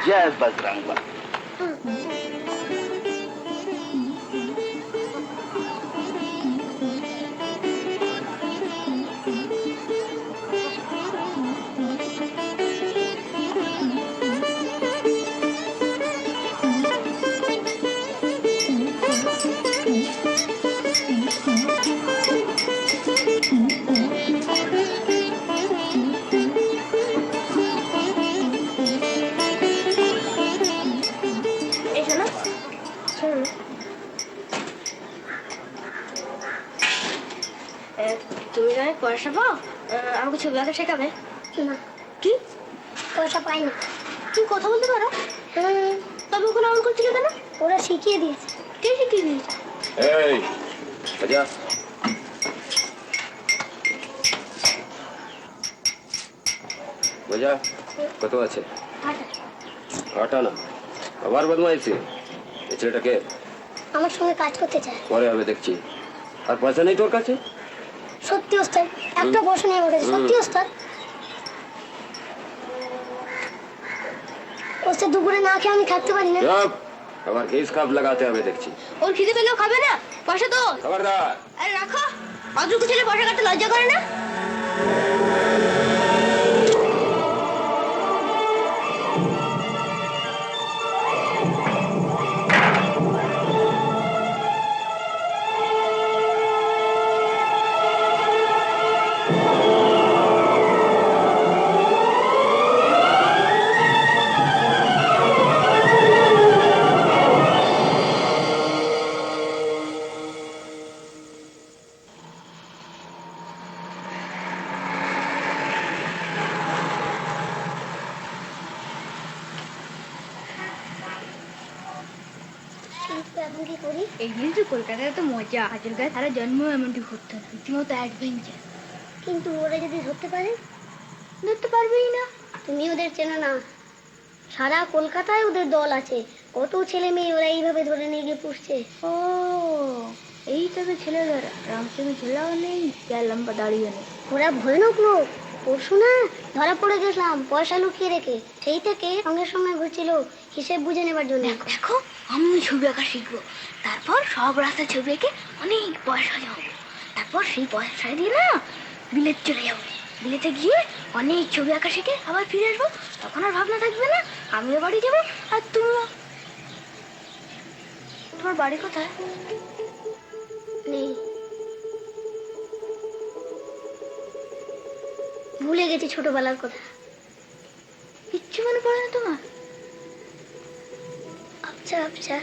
जय बजरंगबली। তুমি জানি পয়সা পাও, আমাকে ছবি আঁকা শেখাবে? না। কি পয়সা পাই না? তুমি কথা বলতে পারো? তবে ওখানে অমন করছিল কেন? ওরা শিখিয়ে দিয়েছে। কে শিখিয়ে দিয়েছে? এই আচ্ছা, বোঝা কত আছে? 8 আনা। আবার বদমাইছি। এই ছেলেটাকে আমার সঙ্গে কাজ করতে চায়। পরে হবে দেখছি। আর পয়সা নেই তোর কাছে? সত্যি ওস্তাদ, একটা পয়সা নেই আমার কাছে। সত্যি ওস্তাদ। ওস্তাদ দুপুরে না খেয়ে আমি থাকতে পারি না। চুপ! আবার হিসাব লাগাতে হবে দেখছি। ওর খিদে পেলেও খাবে না। পয়সা তো খবরদার। আরে রাখো, অদ্রুকু ছেলে পয়সা কাটতে লজ্জা করে না? কিন্তু এখন কি করি? এই জিনিস তো কলকাতায় তো মজা, হাজার গায়ে তারা জন্ম এমনটি ঘুরতে না, রীতিমতো অ্যাডভেঞ্চার। কিন্তু ওরা যদি ধরতে পারে? ধরতে পারবেই না। তুমি ওদের চেনো না, সারা কলকাতায় ওদের দল আছে, কত ছেলে মেয়ে ওরা এইভাবে ধরে নিয়ে গিয়ে পুষছে। ও এই তবে ছেলেরা, রামচন্দ্র ছেলেও নেই, লম্বা দাঁড়িয়ে নেই। ওরা ভয়ানক লোক। পরশু না ধরা পড়ে গেছিলাম পয়সা লুকিয়ে রেখে, সেই থেকে সঙ্গে সঙ্গে ঘুরছিল হিসেব বুঝে নেবার জন্য। দেখো আমিও ছবি আঁকা শিখবো, তারপর সব রাস্তায় ছবি এঁকে অনেক পয়সা জমাবো, তারপর সেই পয়সা দিয়ে না বিলেত চলে যাবো, বিলেতে গিয়ে অনেক ছবি আঁকা শিখে আবার ফিরে আসবো। তখন আর ভাবনা থাকবে না, আমিও বাড়ি যাবো আর তুমিও। তোমার বাড়ি কোথায়? নেই, ভুলে গেছি ছোটবেলার কথা। কিচ্ছু মনে পড়ে না তোমার? আচ্ছা আচ্ছা,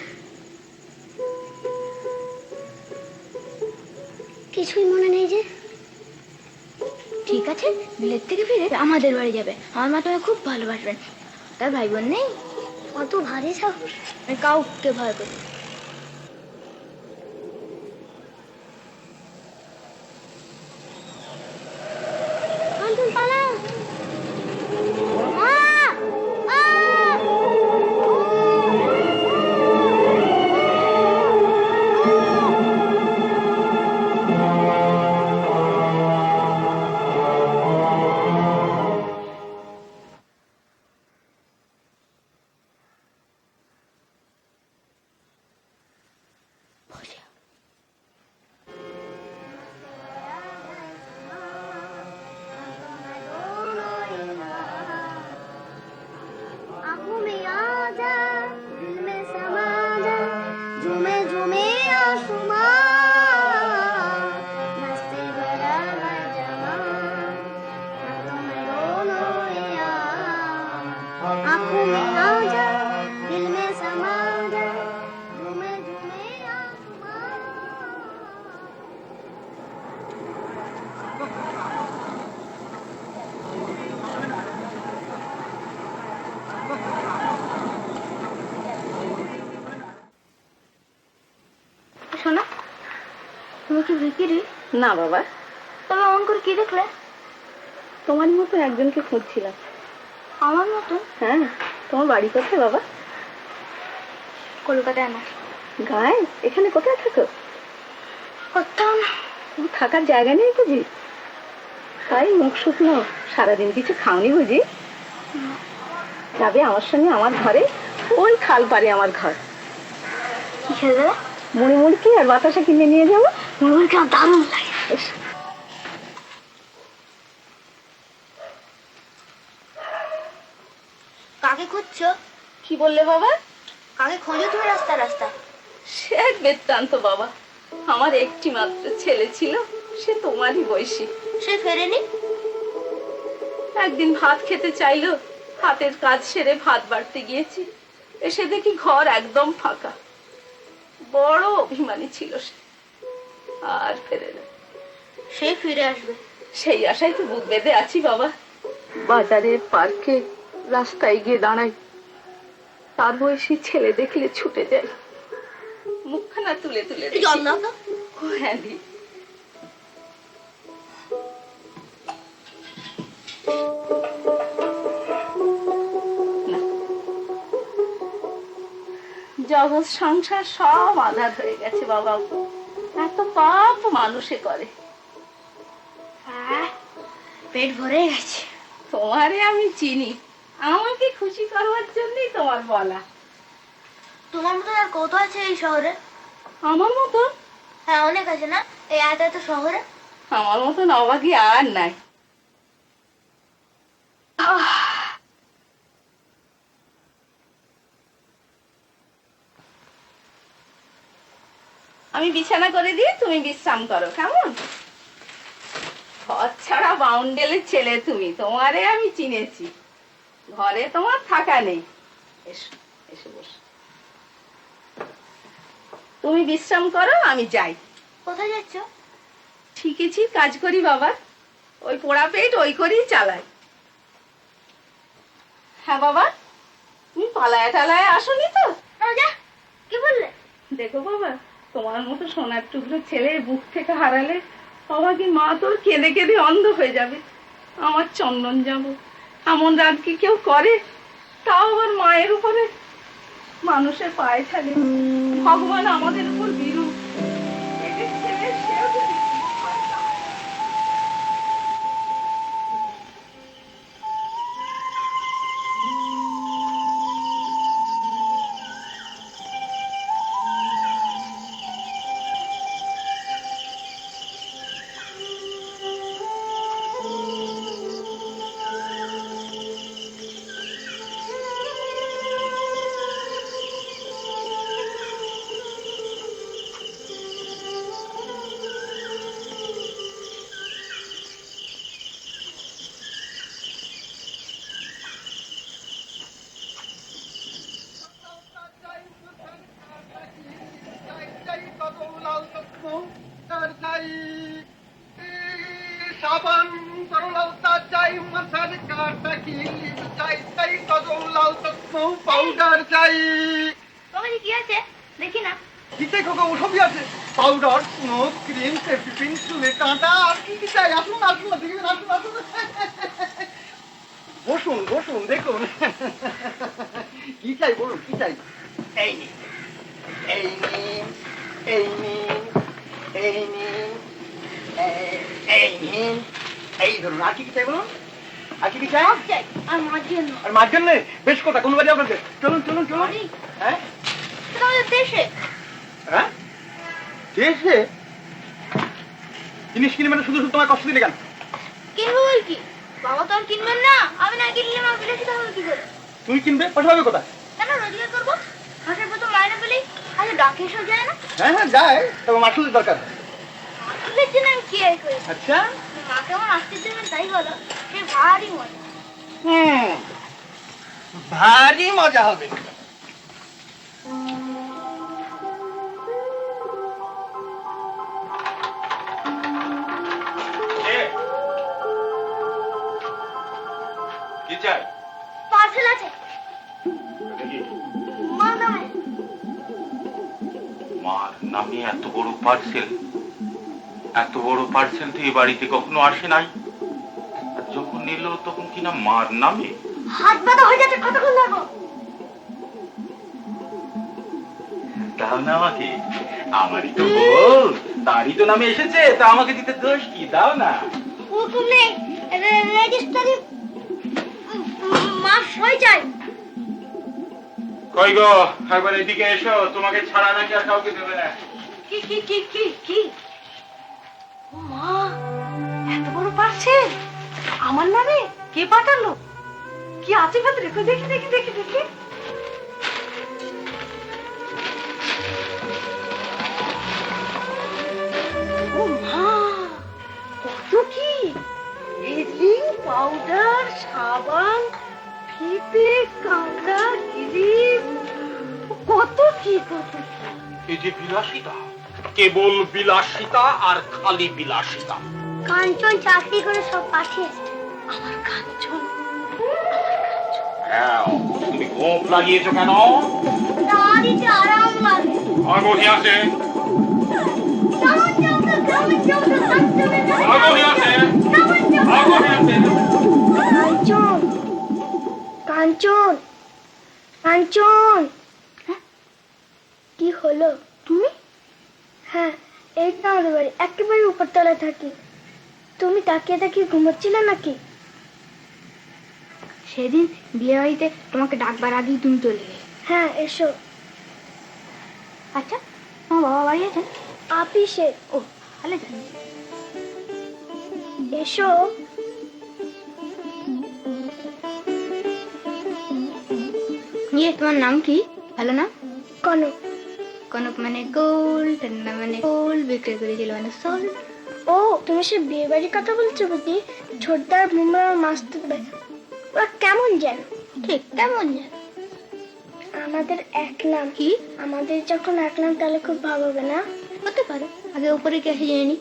কিছুই মনে নেই যে। ঠিক আছে, বিলেত থেকে ফিরে আমাদের বাড়ি যাবে। আমার মা তোমায় খুব ভালোবাসবেন। তার ভাই বোন নেই? অত ভারী সাহস? আমি কাউকে ভয় করি। শোনা, তুমি কি ভিকিরি? না বাবা। তবে অন করে কি দেখলে? তোমার মতো একজনকে খুঁজছিলাম। আমার মতো? হ্যাঁ। তোমার বাড়ি কোথায় বাবা? কলকাতায় না। গায়ে? এখানে কোথায় থাকো? কোথাও না। থাকার জায়গা নেই বুঝি? তাই মুখ শুকনো, সারাদিন কিছু খাওনি বুঝি? যাবে আমার সঙ্গে আমার ঘরে, ওই খাল পারে আমার ঘর। কি খেয়ে দেবে? মুড়ি মুড়কি আর বাতাসা কিনে নিয়ে যাবো। মুড়ি মুড়কি আমার দারুণ লাগে। কাকে খুঁজছো? কি বললে বাবা? কাকে খোঁজো তুমি রাস্তা রাস্তা? সে এক বৃত্তান্ত বাবা। আমার একটি মাত্র ছেলে ছিল, সে তোমারই বয়সী। সে ফেরেনি? একদিন ভাত খেতে চাইলো, হাতের কাজ সেরে ভাত বাড়তে গিয়েছি, এসে দেখি ঘর একদম ফাঁকা। বড় অভিমানী ছিল সে, আর ফেরে না। সে ফিরে আসবে সেই আশায় তো বুক বেঁধে আছি বাবা। বাজারে, পার্কে, রাস্তায় গিয়ে দাঁড়াই, তার বয়সী ছেলে দেখলে ছুটে যায়, মুখখানা তুলে তুলে দেখি। হ্যাঁ দি। জগৎ সংসার সব আধার হয়ে গেছে বাবা। এত পাপ মানুষে করে। পেট ভরে গেছে। তোমারে আমি চিনি, আমাকে খুশি করবার জন্যই তোমার বলা। তোমার মতো আর কত আছে এই শহরে? আমার মতো? হ্যাঁ অনেক আছে না, এই এত এত শহরে। আমার মতন অবাকি আর নাই। আমি বিছানা করে দিয়ে তুমি বিশ্রাম করো, কেমন? ঘর ছাড়া বাউন্ডেলের ছেলে তুমি, তোমারে আমি চিনেছি। ঘরে তোমার থাকা নেই। এসো এসে বসো, তুমি বিশ্রাম করো, আমি যাই। কোথায় যাচ্ছ? শিখেছি কাজ করি বাবা, ওই পোড়া পেট ওই করেই চালাই। হ্যাঁ বাবা, তুমি পালায় টালায় আসনি তো? কি বললে? গো বাবা, তোমার মতো সোনার টুকরো ছেলে বুক থেকে হারালে বাবা কি মা তোর কেঁদে কেঁদে অন্ধ হয়ে যাবে। আমার চন্দন যাব, এমন রাত কি কেউ করে? তাও আবার মায়ের উপরে, মানুষের পায়ে ছাড়ে। ভগবান আমাদের উপর বিরূপ। এদের ছেলে সেও যদি সাবান তরলতা চাই, মশার কাটা কি চাই, চাই কদম লাল তত্ত্ব পাউডার চাই। তোমার কি আছে দেখি না। কি চাই খোকা? ওসবই আছে, পাউডার, চুনো, ক্রিম, সেফটি পিন, চুলে কাঁটা, আর কি কি চাই? আসুন আসুন দেখবেন, আসুন আসুন। বসুন বসুন, দেখুন কি চাই বলুন, কি চাই? এই নিন, এই নিন, এই নিন, এই নিন, এই নিন, এই ধরুন। আর কি কি চাই বলুন? আর কি কি চাই? আর মার জন্য। আর মার জন্য? বেশ কথা, কোন বাড়ি আপনাদের? চলুন চলুন চলুন। হ্যাঁ দেশে। হ্যাঁ দেশে জিনিস কিনে মানে শুধু শুধু তোমার কষ্ট দিলে কেন? কিনবো বল কি? বাবা তো আর কিনবেন না, আমি না কিনলে আমার বিলাসিতা হবে কি করে? তুই কিনবে? পয়সা পাবে কোথায়? কেন রোজগার করবো? মাসের প্রথম মাইনে পেলেই আগে ডাকে এসব যায় না? হ্যাঁ হ্যাঁ যায়, তবে মাসুলের দরকার। মাসুলের জন্য আমি কি আর করি? আচ্ছা, মাকে আমার আসতে দেবেন তাই বলো, সে ভারী মজা। ভারী মজা হবে। কি চাই? পার্সেল আছে মার নামে। মার নামে এত বড় পার্সেল? এত বড় পার্সেল তো এই বাড়িতে কখনো আসে নাই। আর যখন এলো তখন কিনা মার নামে। হাত বাঁধা হয়ে যাচ্ছে, কতক্ষণ লাগো? দাও না আমাকে, আমারই তো বউ, তারই তো নামে এসেছে, তা আমাকে দিতে দোষ কি? দাও না। ও তুমি রেজিস্টারি মাস হয়ে যায়। কই গো, একবার এদিকে এসো, তোমাকে ছাড়া নাকি আর কাউকে দেবে না। কি কি কি কি কি? ও মা, এত বড় পার্সেল আমার নামে? কে পাঠালো? কি আছে ভেতরে? দেখি দেখি দেখি দেখি। ও মা, কত কি! ব্লিচিং পাউডার, সাবান, ফিতে, কাঁটা, ক্রিম, কত কি কত কি! এই যে বিলাসিতা, কেবল বিলাসিতা আর খালি বিলাসিতা। কাঞ্চন চাকরি করে সব পাঠিয়েছে। আমার কাঞ্চন, তুমি গোপ লাগিয়েছো কেন? দাঁড়িতে আরাম লাগে। আগুন আছে, কাঞ্চন কাঞ্চন কাঞ্চন, কি হলো? তুমি? হ্যাঁ, এই তো আমাদের বাড়ি, একেবারে উপরতলায় থাকি। তুমি তাকিয়ে তাকিয়ে ঘুমোচ্ছিলে নাকি? সেদিন বিয়ে বাড়িতে তোমাকে ডাকবার আগেই তুমি চলে গেলে। হ্যাঁ এসো। আচ্ছা, তোমার বাবা বাড়ি আছেন? আপিসে। ও তাহলে জানি। এসো। ইয়ে, তোমার নাম কি? ভালো নাম? কনক। কনক মানে গোল, ঠান্ডা মানে গোল, বিক্রি করেছিল মানে সোল। ও, তুমি সে বিয়ে বাড়ির কথা বলছো বুঝি? ছোটদার মুম্বাই মাস্টার ভাই, ওরা কেমন যেন? ঠিক কেমন যেন? আমাদের এক নাম। কি? আমাদের যখন এক নাম তাহলে খুব ভালো হবে না? হতে পারে। আগে উপরে কে আসে জেনে নি।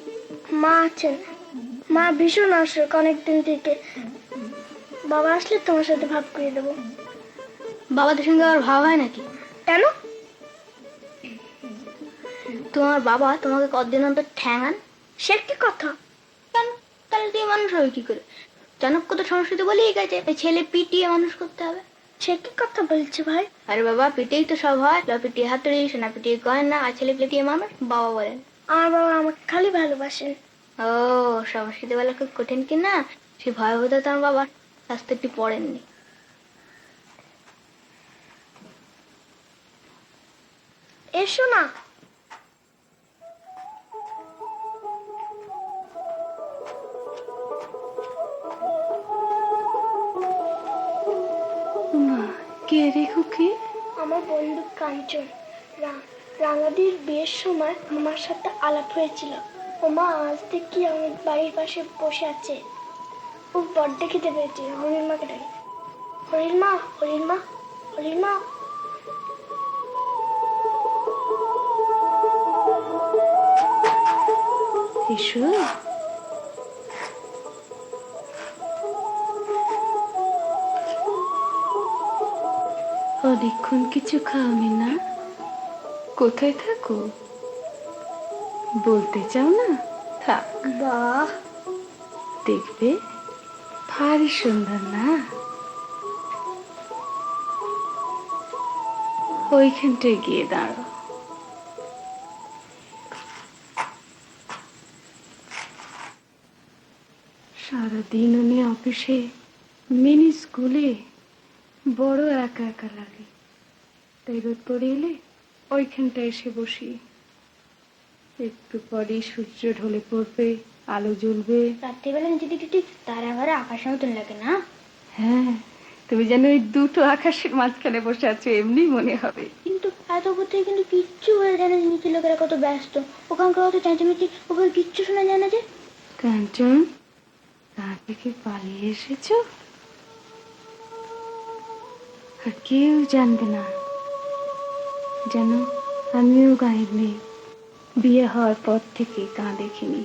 মা আছেন, মা ভীষণ অসুখ অনেকদিন থেকে। বাবা আসলে তোমার সাথে ভাব করে দেবো। বাবাদের সঙ্গে আবার ভাব হয় নাকি? কেন? তোমার বাবা তোমাকে কতদিন অন্তর ঠ্যাঙান? সে কি কথা? কেন? তাহলে দিয়ে মানুষ হবে কি করে? চাণক্য তো সংস্কৃত বলেই গেছে ছেলে পিটিয়ে মানুষ করতে হবে। সে কি কথা বলছে ভাই? আরে বাবা, পিটিয়েই তো সব হয়। পিটিয়ে হাতুড়ি, সোনা পিটিয়ে গয়না, আর ছেলে পিটিয়ে মানুষ বাবা বলেন। আমার বাবা আমাকে খালি ভালোবাসেন। ও, সংস্কৃত বলা খুব কঠিন কি না? সে ভয়াবহতা তোমার বাবার শাস্ত্রটি পড়েননি। এসো না। কে রে খুকি? আমার বন্ধু কাঞ্চন। রাঙাদির বিয়ের সময় আমার সাথে আলাপ হয়েছিল। ও মা আজ দেখি আমার বাড়ির পাশে বসে আছে। ও বড্ড খেতে পেয়েছে। হরির মাকে ডাকে। হরির মা, হরির মা, হরির মা। এসো। অনেকক্ষণ কিছু খাওনি না? কোথায় থাকো? বলতে চাও না? থাক। বাহ, দেখবে ভারী সুন্দর না? ওইখানটায় গিয়ে দাঁড়ো। সারাদিন উনি অফিসে, মিনি স্কুলে, বড় একা একা লাগে। তাই রোদ পড়ে এলে ওইখানটায় এসে বসি। একটু পরে সূর্য ঢলে পড়বে, আলো জ্বলবে। রাত্রিবেলা নিচে দিকে ঠিক তারা ঘরে আকাশের মতন লাগে না? হ্যাঁ, তুমি যেন ওই দুটো আকাশের মাঝখানে বসে আছো এমনি মনে হবে। কিন্তু এত উপর থেকে কিন্তু কিচ্ছু হয়ে যায় না। নিচে লোকেরা কত ব্যস্ত, ওখানকার অত চেঁচামেচি, ওখানে কিচ্ছু শোনা যায় না যে। কাঞ্চন, তা থেকে পালিয়ে এসেছো? আর কেউ জানবে না যেন আমিও গায়েব নেই। বিয়ে হওয়ার পর থেকে গা দেখিনি,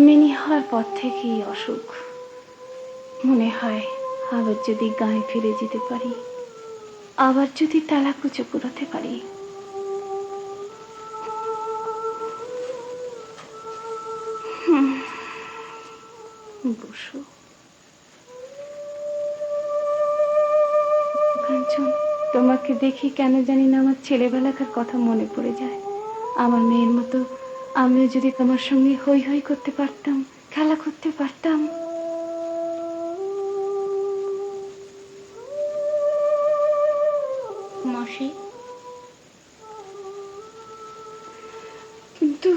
মিনি হওয়ার পর থেকেই অসুখ। মনে হয় আবার যদি গায়ে ফিরে যেতে পারি, আবার যদি তালা কুচো কুড়াতে পারি। বসো। কাঞ্চন, তোমাকে দেখি কেন জানি না আমার ছেলেবেলাকার কথা মনে পড়ে যায়। আমার মেয়ের মতো আমিও যদি তোমার সঙ্গে হই হই করতে পারতাম, খেলা করতে পারতাম। মাসি, কিন্তু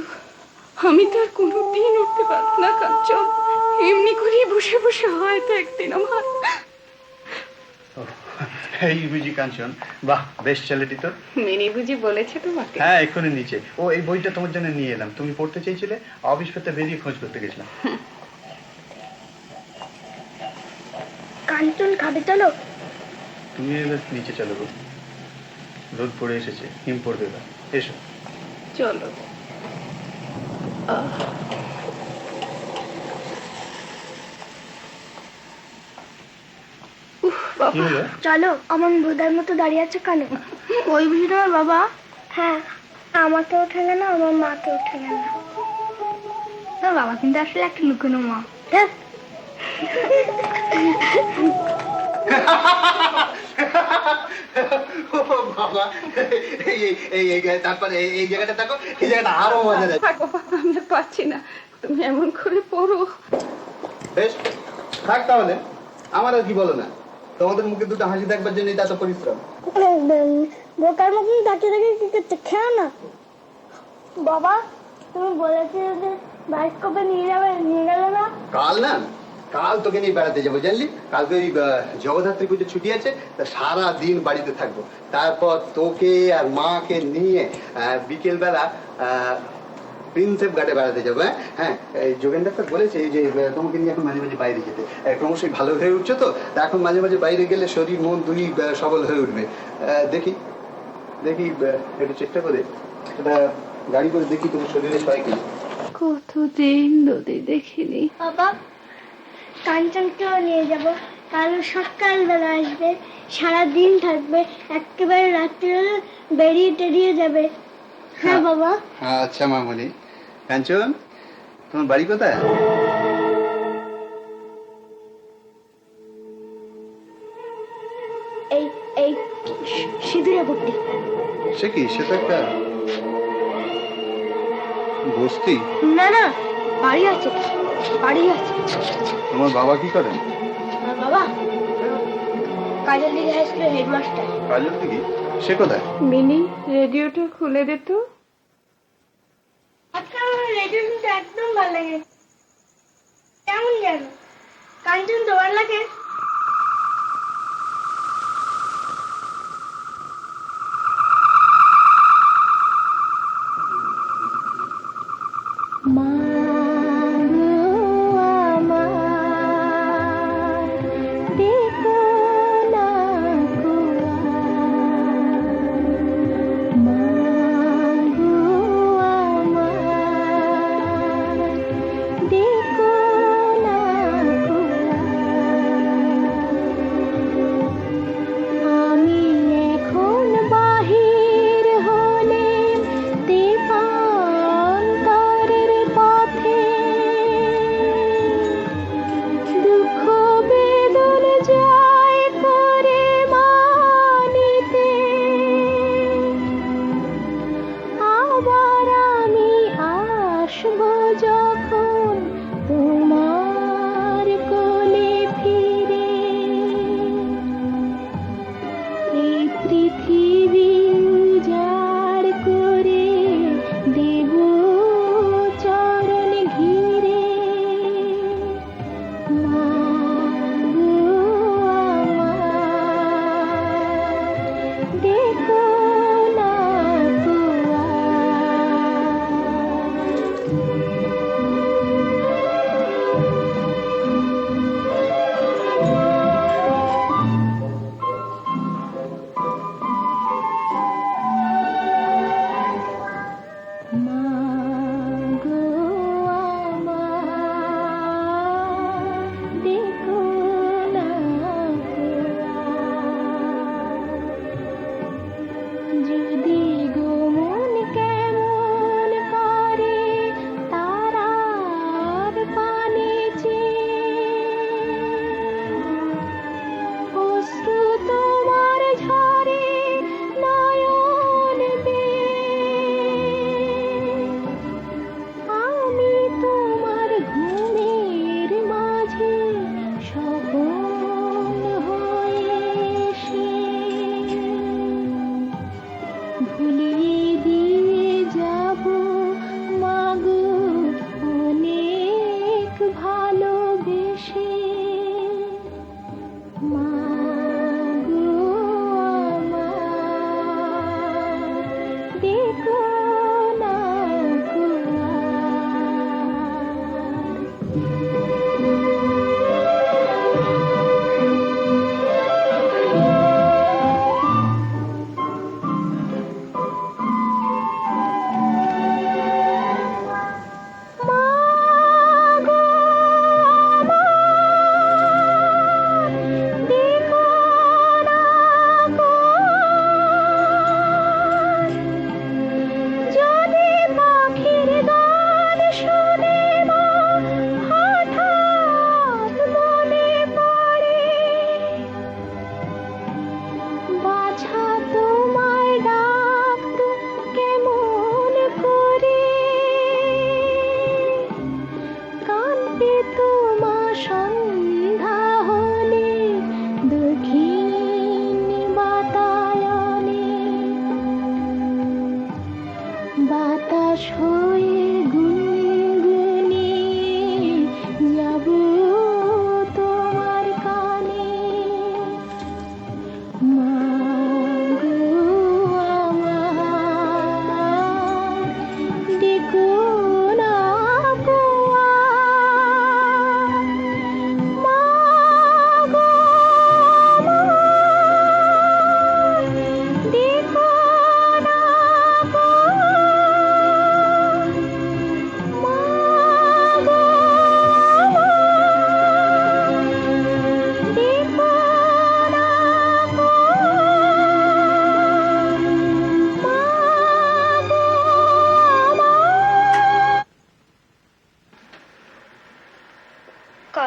আমি তো আর কোনোদিন উঠতে পারবো না কাঞ্চন। এমনি করেই বসে বসে হয়তো একদিন আমার। এই বুঝি কাঞ্চন, বাহ বেশ ছেলেটি তো। মিনি বুঝি বলেছে তোমাকে? হ্যাঁ, এক্ষুনি নিচে। ও এই বইটা তোমার জন্য নিয়ে এলাম, তুমি পড়তে চেয়েছিলে। অফিস পেতে বেরিয়ে খোঁজ করতে গেছিলাম। কাঞ্চন খাবে চলো? তুমি এবার নিচে চলো গো, রোদ পড়ে এসেছে, হিম পড়বে এবার। এসো চলো। চলো। আমার বোধার মতো দাঁড়িয়ে আছে কেন? ওই বুঝি তোমার বাবা? হ্যাঁ, আমাকে ওঠে না, আমার মাকে ওঠে না। তোর বাবা কিন্তু আসলে একটা লুকোনো মা। বাবা, তারপরে এই জায়গাটা থাকো, এই জায়গাটা আরো মজা লাগে। আমি পাচ্ছি না, তুমি এমন করে পড়ো। বেশ থাক তাহলে, আমার আর কি বলো না। তোমাদের মুখে দুটো হাসি দেখবার জন্য এত পরিশ্রম। বোকার মতন তাকিয়ে দেখে কি করছে? খেও না। বাবা, তুমি বলেছিলে যে বায়োস্কোপে নিয়ে যাবে, নিয়ে গেলে না? কাল না, কাল তোকে নিয়ে বেড়াতে যাবো জানলি। কালকে ওই জগদ্ধাত্রী পুজো ছুটি আছে, তা সারা দিন বাড়িতে থাকবো। তারপর তোকে আর মাকে নিয়ে বিকেল বেলা প্রিন্সেপ ঘাটে বেড়াতে যাবো। হ্যাঁ, এই যোগেন ডাক্তার বলেছে যে তোমাকে নিয়ে এখন মাঝে মাঝে বাইরে যেতে। ক্রমশই ভালো হয়ে উঠছো তো, এখন মাঝে মাঝে বাইরে গেলে শরীর মন দুই সবল হয়ে উঠবে। দেখি দেখি একটু চেষ্টা করে এটা গাড়ি করে দেখি তোমার শরীরে সবাই কি। কতদিন নদী দেখিনি। বাবা, কাঞ্চনকেও নিয়ে যাব। কাল সকালবেলা আসবে, সারাদিন থাকবে, একেবারে রাত্রিবেলা বেরিয়ে টেরিয়ে যাবে। হ্যাঁ বাবা। আচ্ছা মামনি। কাঞ্চন, তোমার বাড়ি কোথায়? এই এই সিঁদুরে পড়তে। সে কি, সে তো একটা বস্তি। না না, বাড়ি আছে, বাড়ি আছে। তোমার বাবা কি করেন? আর বাবা কাজল দিঘি হাই স্কুলের হেডমাস্টার। কাজল দিঘি? সে কোথায়? মিনি, রেডিওটা খুলে দে তো। আজকে আমার রেডিও শুনতে একদম ভালো লাগে। কেমন যেন কাঞ্চন তোমার লাগে?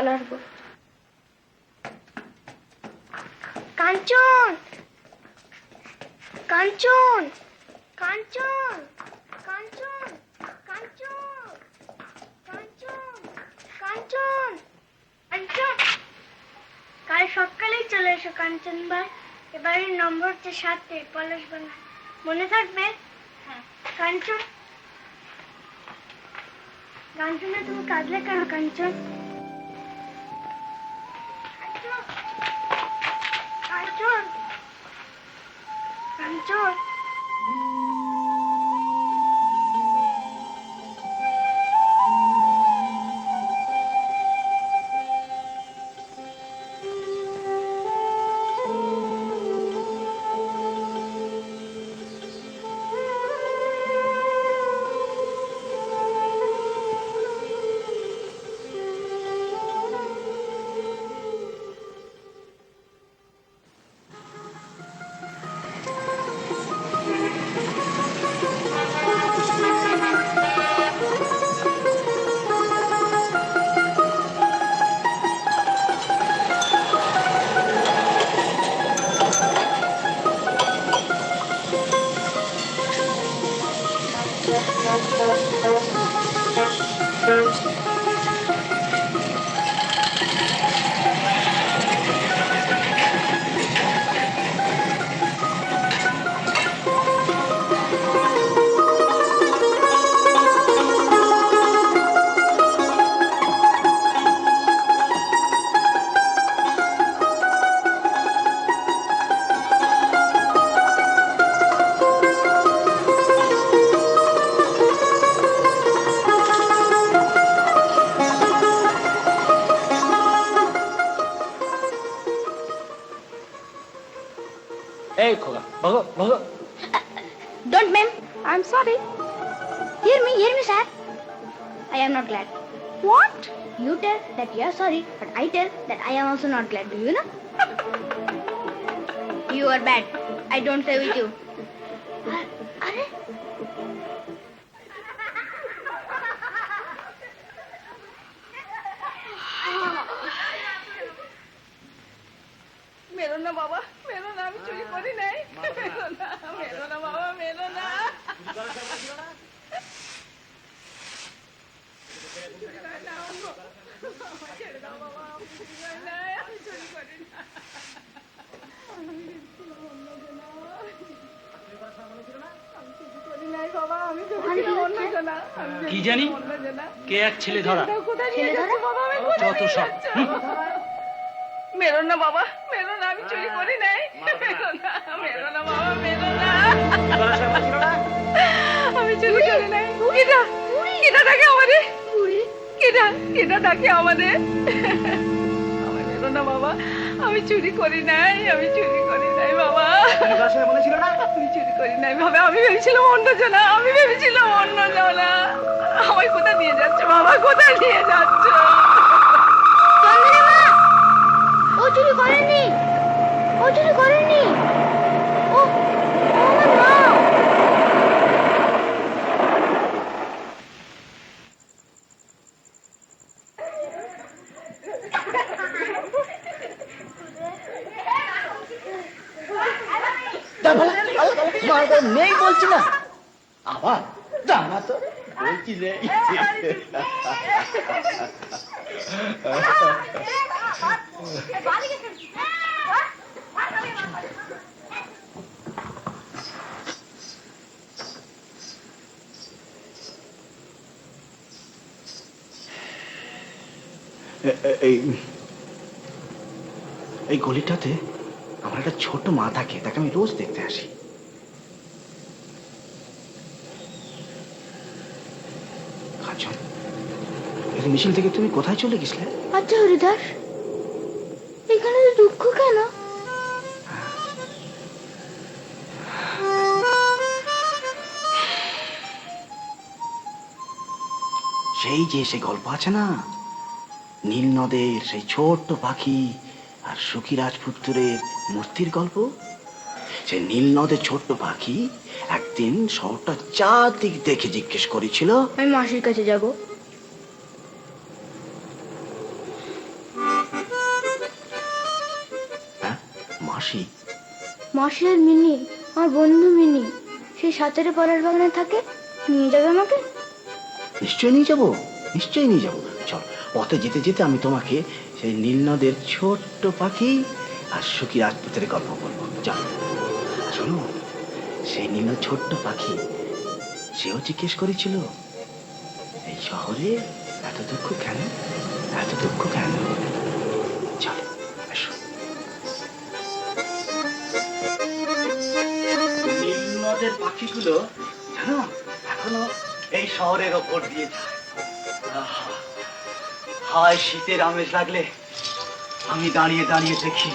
কাল আসবো। কাঞ্চন, কাঞ্চন, কাঞ্চন, কাঞ্চন, কাঞ্চন, কাঞ্চন, কাঞ্চন, কাঞ্চন। কাল সকালেই চলে এসো কাঞ্চন ভাই। এবারের নম্বর হচ্ছে 7 পলাশ বানা, মনে থাকবে? কাঞ্চন, কাঞ্চনা তুমি কাঁদলে কেন কাঞ্চন? কাঞ্চন, কাঞ্চন, এই খোকা, ভগো ভগো। Don't, ma'am. I'm sorry. Hear me, sir. I am not glad. What? You tell that you are sorry, but I tell that I am also not glad. Do you know? You are bad. I don't say with you. Arey? মেরো না বাবা, মেরো না, আমি চুরি করি নাই। মেরো না, মেরো না বাবা, মেরো না। ছেড়ে দাও বাবা, আমি চুরি করি নাই, আমি চুরি করি না। আমি চুরি করি নাই বাবা, আমি চুরি অন্য জনা। কি জানি কে এক ছেলে ধরা। কোথায় নিয়ে যাচ্ছে বাবা, আমি কোথায় যত নিয়ে সব। যাচ্ছ? মেরো না বাবা, মেরো না, আমি চুরি করি নাই। মেরো না, মেরো না বাবা, মেরো না। আমি চুরি করি নাই। কিটা কিটা ডাকে আমারে, কিটা কিটা ডাকে আমাদের। আমার মেরো না বাবা, আমি চুরি করি নাই, আমি চুরি করি নাই বাবা। আমি চুরি করি নাই বাবা, আমি ভেবেছিলাম অন্য জনা, আমি ভেবেছিলাম অন্য জনা। আমায় কোথায় নিয়ে যাচ্ছ বাবা, কোথায় নিয়ে যাচ্ছ? ও চুরি করেনি, ও চুরি করেনি। ও আমার মা। নেই বলছি না, আবার জানা তো বলছি রে। এই গলিটাতে আমার একটা ছোট মা থাকে, তাকে আমি রোজ দেখতে আসি। কাঞ্চন, এই মিছিল থেকে তুমি কোথায় চলে গেছিলে? আচ্ছা হরিদাস, এখানে তো দুঃখ কেন? সেই যে সে গল্প আছে না, নীল নদের সেই ছোট্ট পাখি আর সুখী রাজপুত্রের মূর্তির গল্প। সে নীল নদের ছোট্ট পাখি একদিন শহরটা চারদিক দেখে জিজ্ঞেস করেছিল, আমি মাসির কাছে যাব। মাসির মিনি, আমার বন্ধু মিনি, সেই সাঁতারে পরের বাগানে থাকে। নিয়ে যাবে আমাকে? নিশ্চয়ই নিয়ে যাবো, নিশ্চয়ই নিয়ে যাবো। চল, পথে যেতে যেতে আমি তোমাকে সেই নীলনদের ছোট্ট পাখি আর সুখী রাজপুতের গল্প বলবো। চল শোনো, সেই নীল ছোট্ট পাখি সেও জিজ্ঞেস করেছিল, এই শহরে এত দুঃখ কেন, এত দুঃখ কেন? চল এসো। নীলনদের পাখিগুলো জানো এখনো এই শহরের ওপর দিয়ে যায়। হায় শীতের আমেজ লাগলে আমি দাঁড়িয়ে দাঁড়িয়ে দেখি।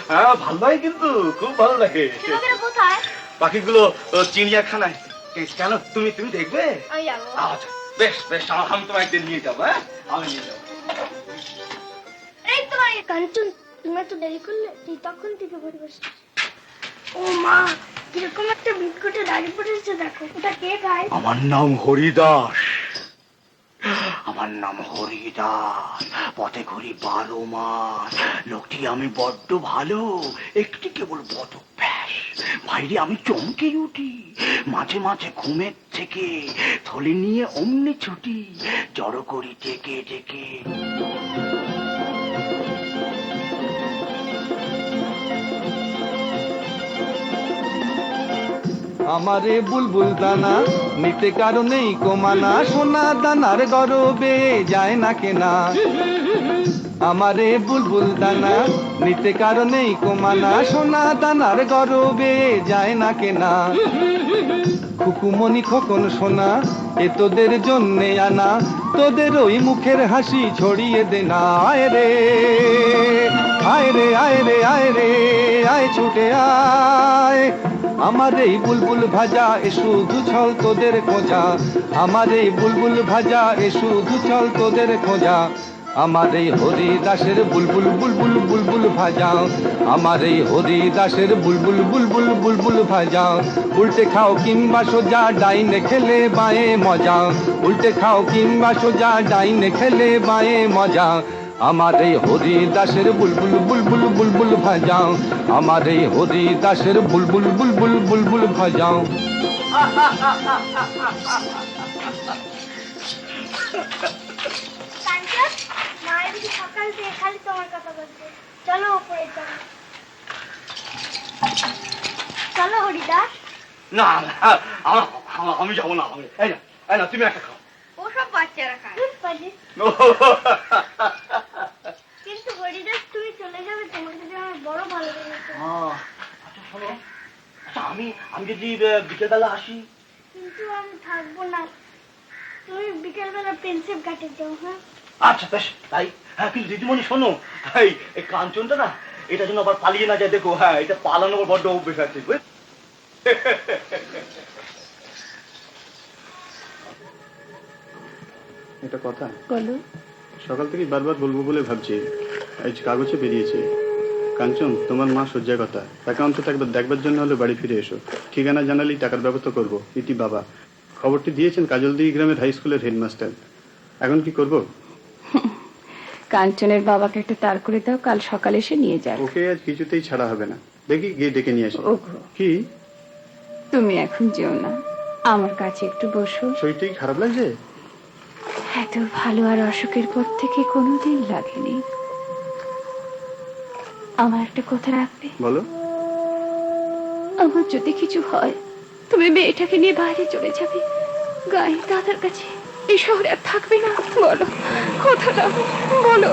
হ্যাঁ, ভালো লাগে, কিন্তু খুব ভালো লাগে। কোথায়? পাখিগুলো চিড়িয়াখানায়। কেন, তুমি তুমি দেখবে? আমি যাবো। আচ্ছা, বেশ বেশ, আমি তোমায় একদিন নিয়ে যাবো। হ্যাঁ, আমি নিয়ে যাবো। এই তো কাঞ্চন, তুমি এত দেরি করলে, তুই তখন থেকে বসে বসে। ও মা, কিরকম একটা বিটকুটে দাঁড়িয়ে পড়েছে দেখো। ওটা কে গায়? আমার নাম হরিদাস, আমার নাম হরিদাস। পথে ঘুরি 12 মাস। লোকটি আমি বড্ড ভালো, একটি কেবল বড় ব্যাস। বাইরে আমি চমকে উঠি, মাঝে মাঝে ঘুমের থেকে থলে নিয়ে অমনি ছুটি, জড়ো করি ডেকে ডেকে। আমারে বুলবুল দানা নিতে কারণেই কমানা, সোনা দানার গরবে যায় না কেনা। আমারে বুলবুল দানা নিতে কারণেই কমানা, সোনা দানার গরবে যায় না কেনা। খুকুমনি খোকন সোনা, এ তোদের জন্যে আনা, তোদের ওই মুখের হাসি ছড়িয়ে দে না। আয় রে আয় রে আয় রে আয় রে আয় ছুটে আয়। আমার এই বুলবুল ভাজা এ শুধু ছল তোদের খোঁজা, আমার এই বুলবুল ভাজা এ শুধু ছল তোদের খোঁজা। আমার এই হরিদাসের বুলবুল বুলবুল বুলবুল ভাজা, আমার এই হরিদাসের বুলবুল বুলবুল বুলবুল ভাজা। উল্টে খাও কিংবা সোজা, ডাইনে খেলে বাঁয়ে মজা, উল্টে খাও কিংবা সোজা, ডাইনে খেলে বাঁয়ে মজা। আমার এই হরিদাসের বুলবুল বুলবুল বুলবুল ভাজাও, আমার এই হরিদাসের বুলবুল বুলবুল বুলবুল ভাজাও। সকাল থেকে খালি তোমার কথা বলছে। চলো উপরে চলো, চলো হরিদাস। না আমি যাবো না। এই না, তুমি একটা খাও। ওসব বাচ্চারা খায়। কিন্তু হরিদাস, তুমি চলে যাবে, তোমার যদি আমার বড় ভালো লেগেছে। আচ্ছা শোনো, আচ্ছা আমি যদি বিকেলবেলা আসি? কিন্তু আমি থাকবো না, তুমি বিকেলবেলা প্রিন্সেপ ঘাটে যাও। হ্যাঁ আচ্ছা বেশ তাই। হ্যাঁ, কিন্তু দিদিমণি শোনো, এই কাঞ্চনটা না, এটা যেন আবার পালিয়ে না যায়। দেখো, হ্যাঁ, এটা পালানোর বড্ড অভ্যেস আছে। এটা কথা বলো। সকাল থেকে বারবার বলবো বলে ভাবছি, আজ কাগজে বেরিয়েছে। কাঞ্চন, তোমার মা শয্যা কথা, তাকে অন্তত একবার দেখবার জন্য হলে বাড়ি ফিরে এসো। ঠিকানা জানালেই টাকার ব্যবস্থা করবো। ইতি বাবা খবরটি দিয়েছেন কাজলদিঘি গ্রামের হাই স্কুলের হেডমাস্টার। এখন কি করব? কাঞ্চনের বাবাকে একটা তার করে দাও, কাল সকালে এসে নিয়ে যাবে। ওকে আজ কিছুতেই ছাড়া হবে না। দেখি গিয়ে ডেকে নিয়ে আসি। কি তুমি এখন যেও না, আমার কাছে একটু বসো। শরীরটাই খারাপ লাগছে? এত ভালো আর অসুখের পর থেকে কোনোদিন লাগেনি। আমার একটা কথা রাখবে? বলো। আমার যদি কিছু হয়, তুমি মেয়েটাকে নিয়ে বাইরে চলে যাবে, গায়ে দাদার কাছে, এই শহরে আর থাকবে না। বলো, কথা দাও, বলো।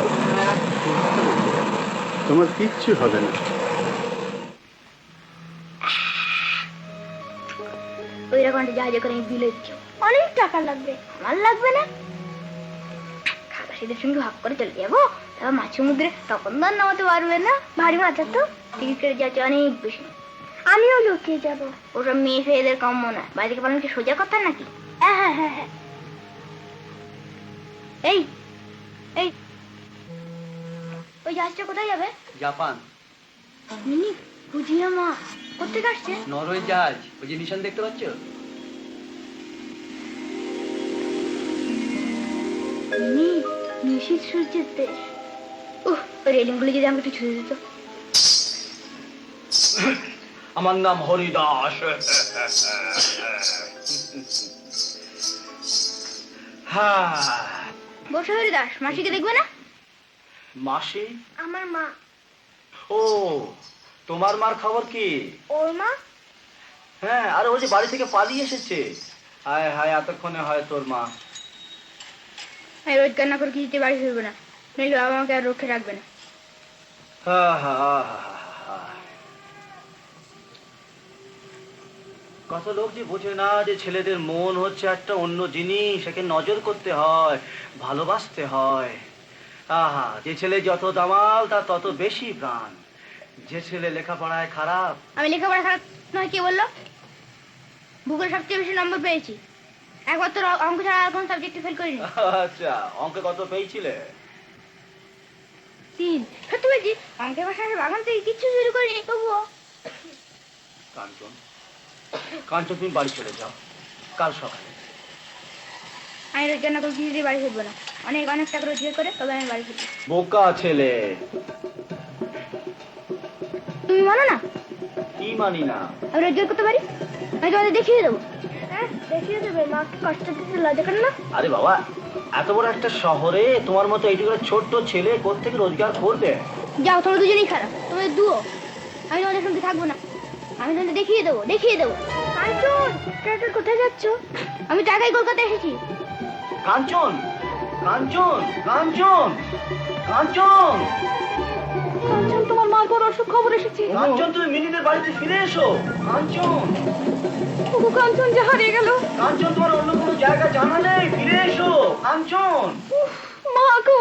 তোমার কিচ্ছু হবে না। ওই রকম একটা জাহাজে করে বিলেত যাও, অনেক টাকা লাগবে। আমার লাগবে না, খালাসিদের সঙ্গে ভাগ করে চলে যাবো, তারপর মাছ সমুদ্রে, তখন তো আর নামাতে পারবে না। ভারী মাছ তো টিকিট কেটে যাচ্ছে অনেক বেশি। আমিও লুকিয়ে যাবো। ওসব মেয়ে ফেয়েদের কাম্য না, বাইরে থেকে পালানো কি সোজা কথা নাকি? হ্যাঁ হ্যাঁ হ্যাঁ হ্যাঁ। এই এই ওই জাহাজটা কোথায় যাবে? জাপান। মিনি বুঝিয়া মা কোথেকে আসছে? নরওয়ে জাহাজ, ওই যে নিশান দেখতে পাচ্ছ? মিনি নিশীথ সূর্যের দেশ। ওই রেলিং গুলো যদি আমাকে একটু ছুঁয়ে দিত। আমার নাম হরিদাস। হ্যাঁ, বসে হরিদাস, মাসিকে দেখবে না? মাসি? আমার মা। ও, তোমার মার খবর কি? ওর মা? হ্যাঁ, আরে ওই যে বাড়ি থেকে পালিয়ে এসেছে। হায় হায়, এতক্ষণে হয় তোর মা। আমি রোজ কান্না করে কিছুতে বাড়ি ফিরবো না, নইলে বাবা আমাকে আর রক্ষে রাখবে না। কত লোক যে বোঝে না যে ছেলেদের মন হচ্ছে একটা অন্য জিনিস, একে নজর করতে হয়, ভালোবাসতে হয়। আহা, যে ছেলে যত দামাল তার তত বেশি প্রাণ। যে ছেলে লেখাপড়ায় খারাপ। আমি লেখাপড়া খারাপ নয়, কে বললো? ভূগোল সবচেয়ে বেশি নম্বর পেয়েছি, একবার তো অঙ্ক ছাড়া আর কোন সাবজেক্টে ফেল করিনি। আচ্ছা, অঙ্কে কত পেয়েছিলে? 3। সত্যি বলছি, অঙ্কের ভাষায় বাগান থেকে কিচ্ছু শুরু করিনি, তবুও। কাঞ্চন, কাঞ্চন, তুমি বাড়ি চলে যাও কাল সকালে। আমি রোজ কান্না করে কিছুতে বাড়ি ফিরবো না, অনেক অনেক টাকা রোজগার করে তবে আমি বাড়ি ফিরবো। বোকা ছেলে। তুমি মানো না? কি মানি না? আমি রোজগার করতে পারি, আমি তোমাদের দেখিয়ে দেবো। হ্যাঁ, দেখিয়ে দেবে। মা কষ্ট দিতে লজ্জা করে না? আরে বাবা, এত বড় একটা শহরে তোমার মতো এইটুকু ছোট্ট ছেলে কোত্থেকে রোজগার করবে? যাও, তোমরা দুজনেই খারাপ, তোমাদের দুও। আমি তোমাদের সঙ্গে থাকবো না, আমি তোমাদের দেখিয়ে দেবো, দেখিয়ে দেবো। কাঞ্চন, কোথায় যাচ্ছ? আমি টাকায় কলকাতা এসেছি। কাঞ্চন, কাঞ্চন, কাঞ্চন, কাঞ্চন, কাঞ্চন, তোমার মার বড় অসুখ খবর এসেছে। কাঞ্চন, তুমি মিনিদের বাড়িতে ফিরে এসো। কাঞ্চন, ওগো কাঞ্চন যে হারিয়ে গেল। কাঞ্চন, তোমার অন্য কোনো জায়গা জানা নেই, ফিরে এসো। কাঞ্চন, মা গো।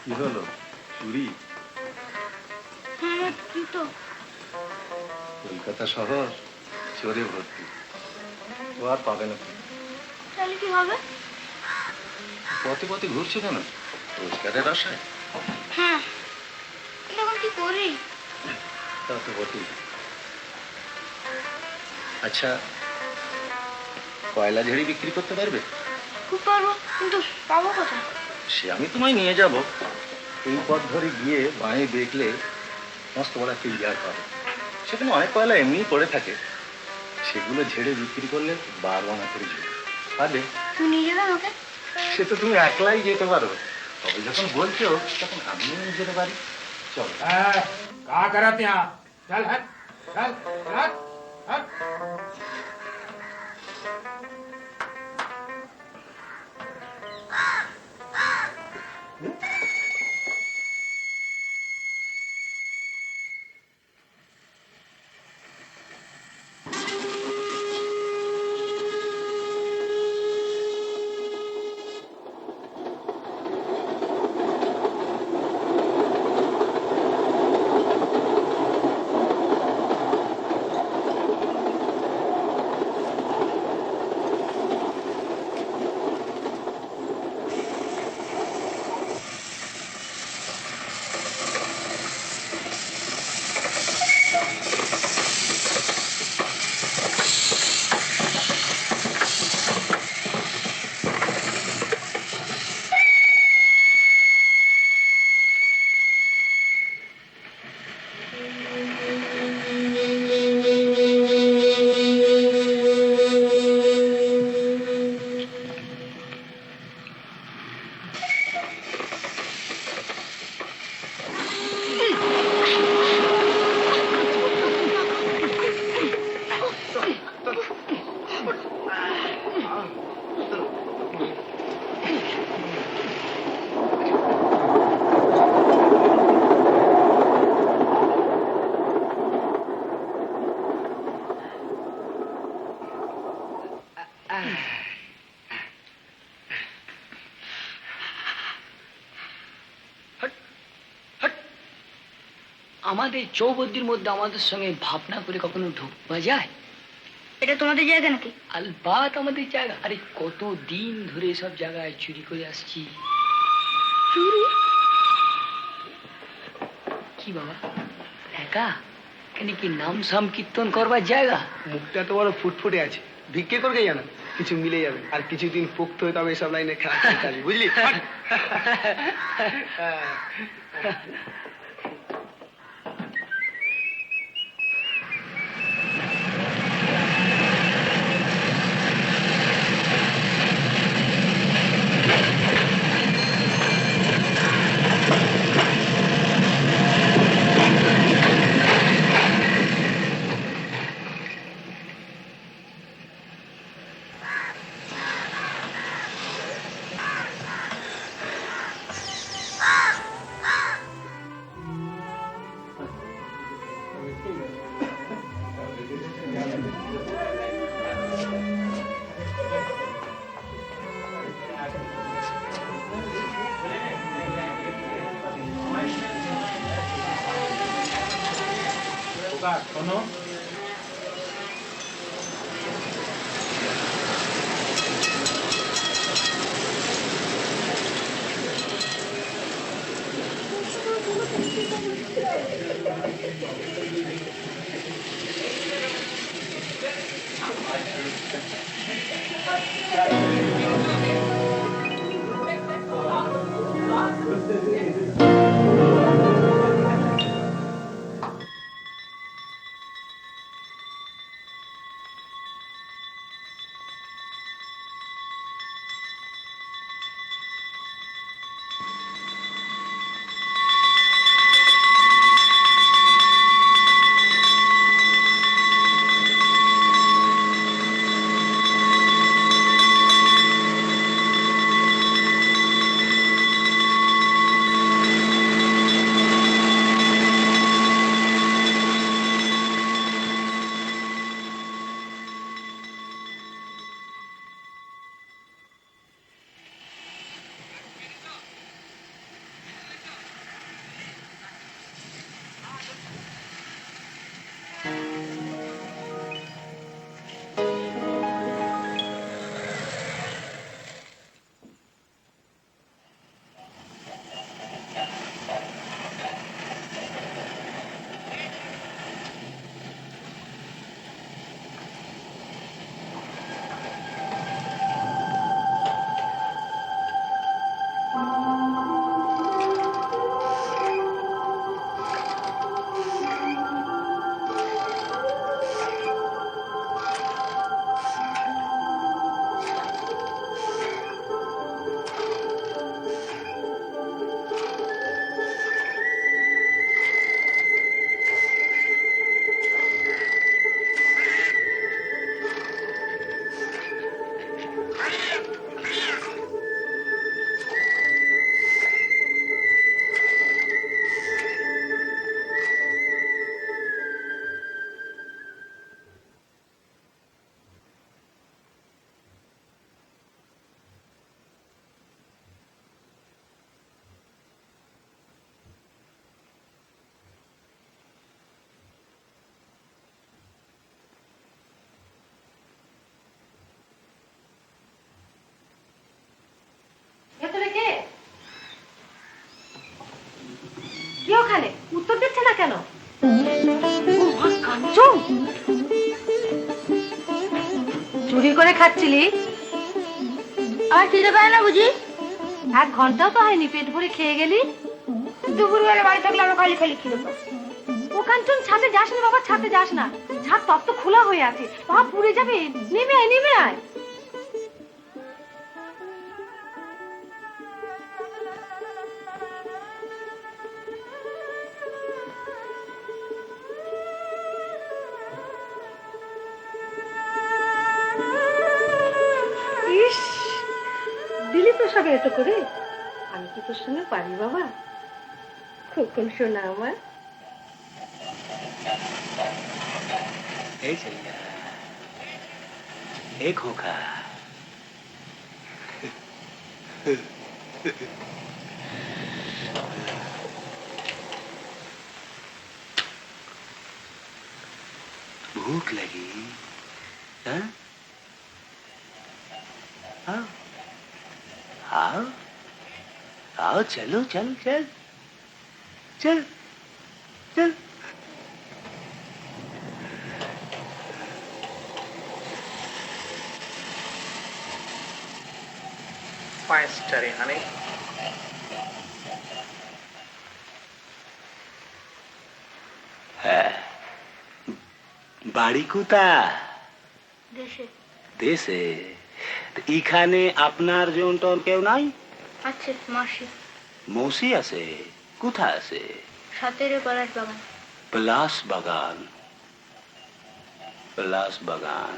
কি হলো, চুরি? হ্যাঁ, তো কলকাতা শহর চোরে ভর্তি, ও আর পাবে না। তাহলে কি হবে? পথে পথে ঘুরছে কেন? রোজগারের আশায়। হ্যাঁ, এখন কি করি? তা তো বটেই। আচ্ছা, কয়লা ঝেড়ি বিক্রি করতে পারবে? খুব পারবো, কিন্তু পাবো কোথায়? সে আমি তোমায় নিয়ে যাব। এই পথ ধরে গিয়ে বাঁয়ে দেখলে মস্ত বড় একটা ইয়ার পাবে, সেখানে অনেক কয়লা এমনি পড়ে থাকে। সেগুলো ঝেড়ে বিক্রি করলে 12 আনা করে ঝেড়ে পাবে। তুমি নিয়ে যাবে আমাকে? সে তো তুমি একলাই যেতে পারো, তবে যখন বলছো তখন আমিও নিয়ে যেতে পারি। চল। क्या करत यहाँ? चल हट, चल, हट, हट। আমাদের চৌবদ্দির মধ্যে আমাদের সঙ্গে ভাবনা করে কখনো ঢুকবা যায়? এটা তোমাদের জায়গা নাকি? আলবাত আমাদের জায়গা। আরে কত দিন ধরে সব জায়গায় চুরি করে আসছি। চুরি? কি বাবা একা? এখানে কি নাম সাম কীর্তন করবার জায়গা? মুখটা তো বড় ফুটফুটে আছে, ভিক্ষে করবে জানো, কিছু মিলে যাবে। আর কিছুদিন পোক্ত হয়ে তবে এসব লাইনে খেলা খেলতে বুঝলি? শোনো, ভেতরে কে? কি ওখানে? উত্তর দিচ্ছে না কেন? কাঞ্চন, চুরি করে খাচ্ছিলি? আর খিদে পায় না বুঝি? 1 ঘন্টাও তো হয়নি, পেট ভরে খেয়ে গেলি। দুপুরবেলা বাড়ি থাকলে আমার খালি খালি খিদে পায়। ও কাঞ্চন, ছাদে যাস না বাবা, ছাদে যাস না। ছাদ তপ্ত খোলা হয়ে আছে, পা পুড়ে যাবে। নেমে আয়, নেমে আয়। হবে এত করে? আমি কি তোর সঙ্গে পারি বাবা? খোকন শোনা আমার। এই চলিয়া এই খোকা भूख लगी? हाँ? आओ आओ आओ, चलो चल चल चल चल। Fine story, honey. হ্যাঁ, বাড়ি কোথা? দেশে। দেশে? এখানে আপনার জন কেউ নাই? আছে মাসি। মৌসি আছে? কোথায় আছে? সাতেরে পলাশ বাগান। পলাশ বাগান, পলাশ বাগান।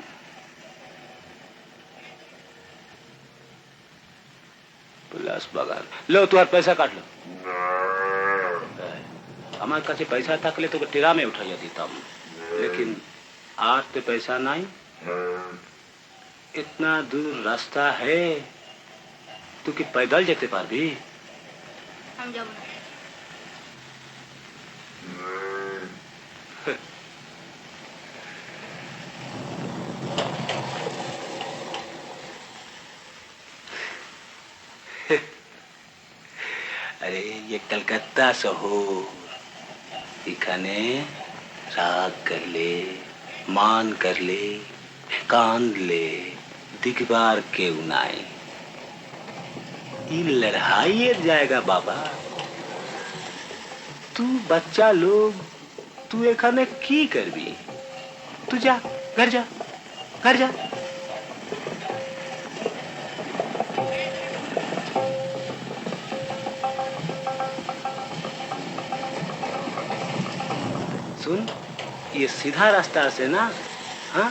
পলাশ বাগান। লো তোমার পয়সা কাটলো। আমার কাছে পয়সা থাকলে তোকে টেরামে উঠাইয়া দিতাম, लेकिन आज तो पैसा नहीं। इतना दूर रास्ता है, तू कि पैदल जेते पारबी? हम যাব না। अरे ये कलकत्ता शहर, इखाने राग कर ले, मान कर ले, कांद ले, दिखबार के उनाई। ये लड़ाई जाएगा बाबा। तू बच्चा लोग, तू एखाने की करबी? तू जा घर जा, घर जा। सुन, ये सीधा रास्ता से ना, हाँ,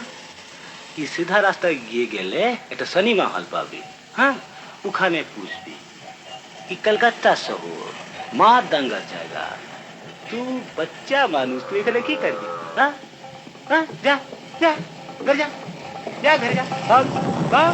ये सीधा रास्ता गিয়ে গেলে একটা সিনেমা হল পাবি। হ্যাঁ, ওখানে পুষবি। ये कलकत्ता शहर मार दंगा जाएगा। तू बच्चा मानुस, तू এখানে কি করবি? हाँ हाँ, जा जा घर जा, जा घर जा, भाग भाग।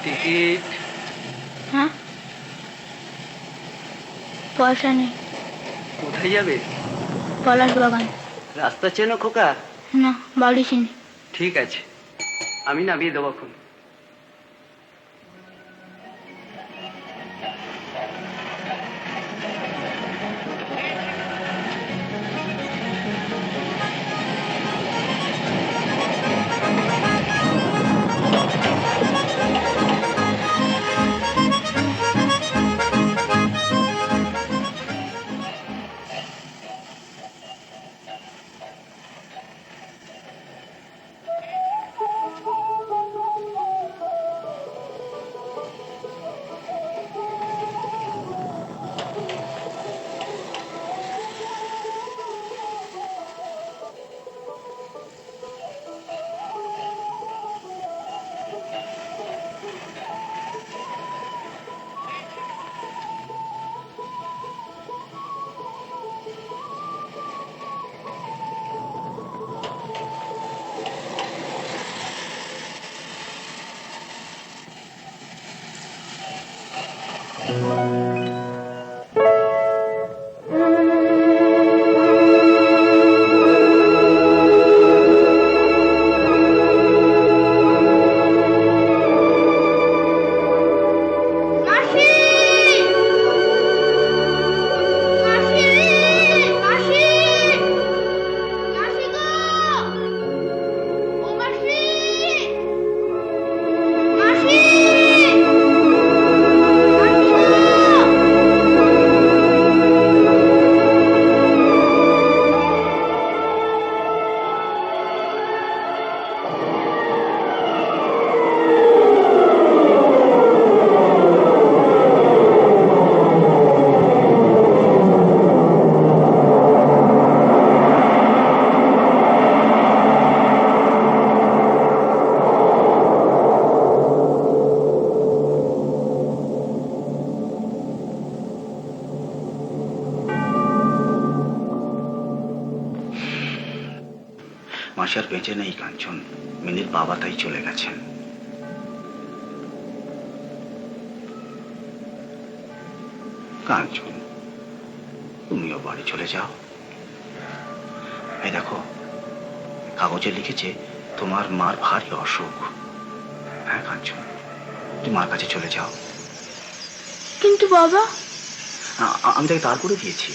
টিকিট? হ্যাঁ, পয়সা নেই। কোথায় যাবে? পলাশ বাগান। রাস্তা চেনো খোকা? না, বাড়ি চিনি। ঠিক আছে, আমি নামিয়ে দেবো এখন। মাসি আর বেঁচে নেই কাঞ্চন, মিনির বাবা তাই চলে গেছেন। কাঞ্চন, তুমিও বাড়ি চলে যাও। এই দেখো, কাগজে লিখেছে তোমার মার ভারী অসুখ। হ্যাঁ কাঞ্চন, তুমি মার কাছে চলে যাও। কিন্তু বাবা, আমি তাকে দাঁড় করে দিয়েছি।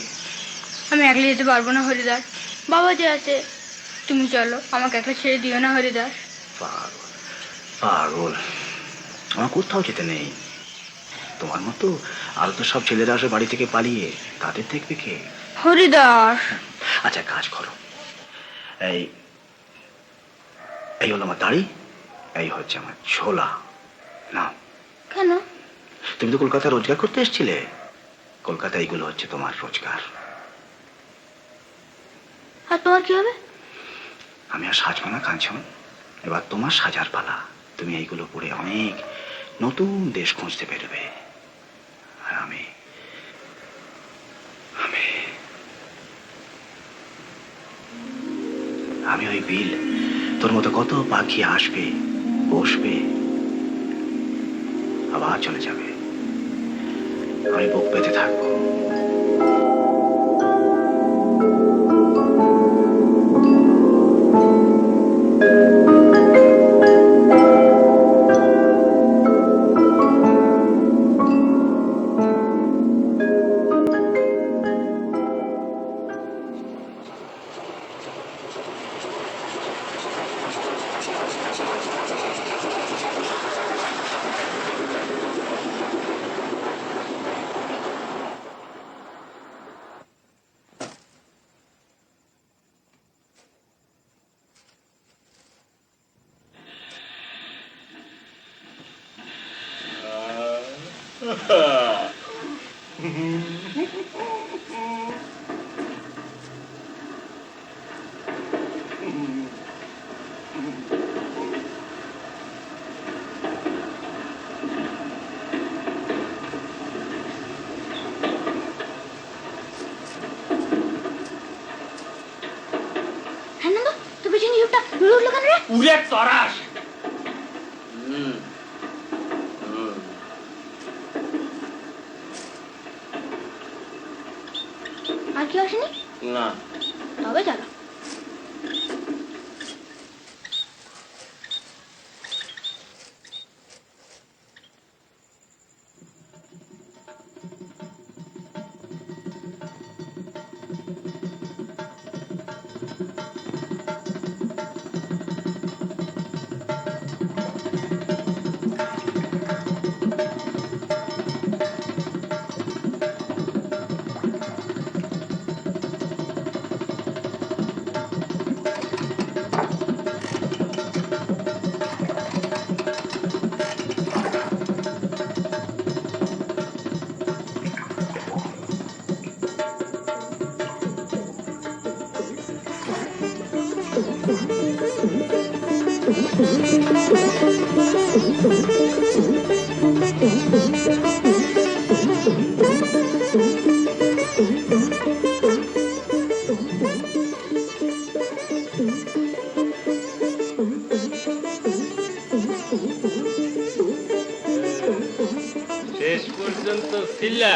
আমি একলা যেতে পারবো না হরিদাস, বাবা যে আছে। তুমি চলো, আমাকে একলা ছেড়ে দিও না হরিদাস। পাগল, আমার কোথাও যেতে নেই। তোমার মতো আরো তো সব ছেলেরা আসে বাড়ি থেকে পালিয়ে, তাদের দেখবে কে? হরিদাস। আচ্ছা কাজ করো, এই এই হলো আমার দাড়ি, এই হচ্ছে আমার ছোলা। না কেন? তুমি তো কলকাতায় রোজগার করতে এসেছিলে, কলকাতায় এইগুলো হচ্ছে তোমার রোজগার। আর তোমার কি হবে? আমি আর সাজবো না কাঞ্চন, এবার তোমার সাজার পালা। তুমি এইগুলো পড়ে অনেক নতুন দেশ খুঁজতে বেরোবে, আর আমি আমি আমি ওই বিল, তোর মতো কত পাখি আসবে, বসবে, আবার চলে যাবে। আমি বুক পেতে থাকবো। উড়ে তরাস। আর কি আসেনি? না। তবে চলো। শেষ পর্যন্ত ফিল্লা।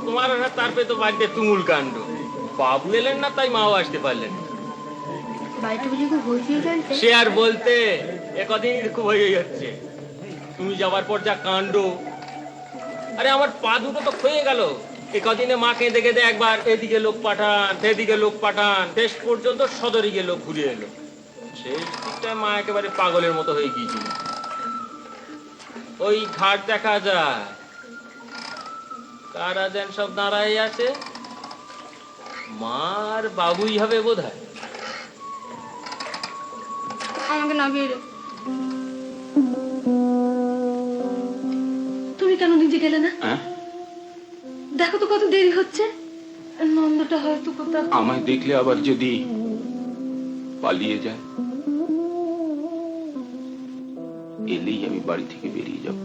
তোমার তারপরে তো বাড়িতে তুমুল কাণ্ড, বাবু এলেন না তাই মাও আসতে পারলেন। বাড়িতে বুঝি খুব হইচই চলছে? সে আর বলতে, একদিন খুব হয়ে যাচ্ছে। তুমি যাবার পর যা কাণ্ড, আরে আমার পা দুটো তো ক্ষয়ে গেল। একদিনে মা কেঁদে কেঁদে একবার এদিকে লোক পাঠান, সেদিকে লোক পাঠান, শেষ পর্যন্ত সদরে গিয়ে লোক ঘুরে এলো। শেষ দিকটায় মা একেবারে পাগলের মতো হয়ে গিয়েছিল। ওই ঘাট দেখা যায়, কারা যেন সব দাঁড়াই আছে, মার বাবুই হবে বোধ হয়। আমাকে নামিয়ে দে। গেলে না? দেখো তো কত দেরি হচ্ছে, নন্দটা হয়তো কোথাও। আমায় দেখলে আবার যদি পালিয়ে যায়, এলেই আমি বাড়ি থেকে বেরিয়ে যাব,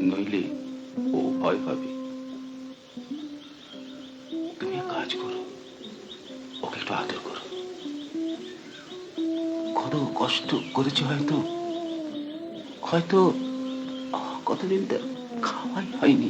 নইলে ও ভয় পাবে। তুমি কাজ করো, ওকে একটু আদর করো। কত কষ্ট করেছে হয়তো, হয়তো কতদিন তো খাওয়াই হয়নি।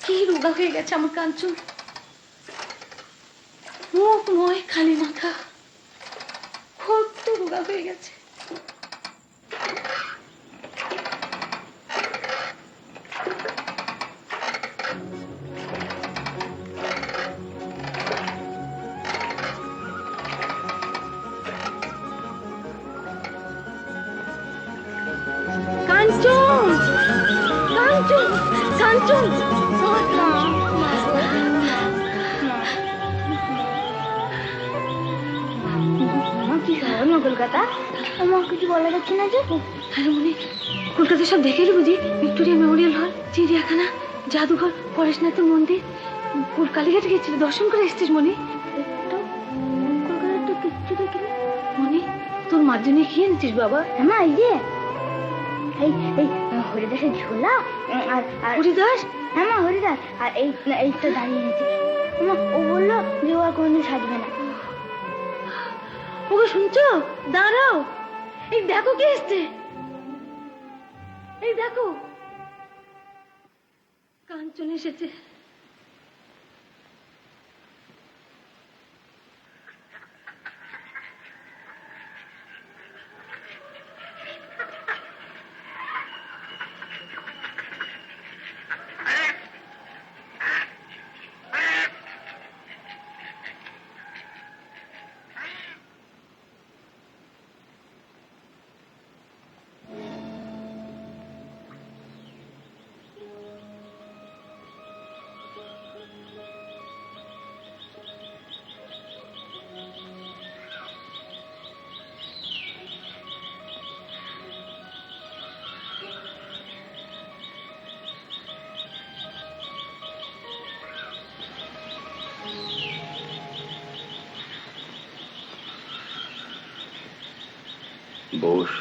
কি রোগা হয়ে গেছে আমার কাঞ্চন, মুখ নয় খালি মাথা, কত রোগা হয়ে গেছে। কাঞ্চন, কাঞ্চন, কাঞ্চন, কলকাতা আমার কিছু বলা যাচ্ছে না যে। হ্যাঁ মনে, কলকাতা সব দেখে এলি বুঝি? ভিক্টোরিয়া মেমোরিয়াল হল, চিড়িয়াখানা, জাদুঘর, পরেশনাথের মন্দির, কালীঘাটে গেছিল, দর্শন করে এসছিস মনে? কলকাতা তো কিচ্ছু দেখিনি মনে। তোর মার জন্য কি এনেছিস বাবা? মা এই যে এই হরিদাসের ঝোলা আর হরিদাস? হ্যাঁ মা হরিদাস, আর এই তো দাঁড়িয়ে এনেছে। ও বললো যে ও আর কোনদিন সাজবে না। ওকে শুনছো? দাঁড়াও, এই দেখো কে এসছে, এই দেখো কাঞ্চন এসেছে। বস।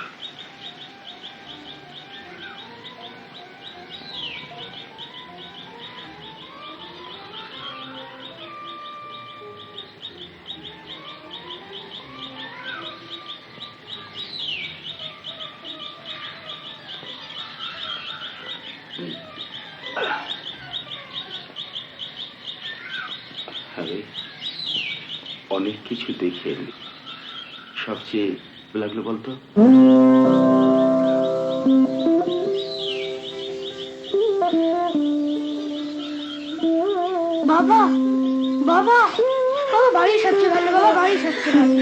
আরে অনেক কিছু দেখে এলি, সবচেয়ে লাগলো বলতো? বাবা, বাবা, বাবা বাড়ি সাজছে ভালো, বাবা বাড়ি সাজছে ভালো।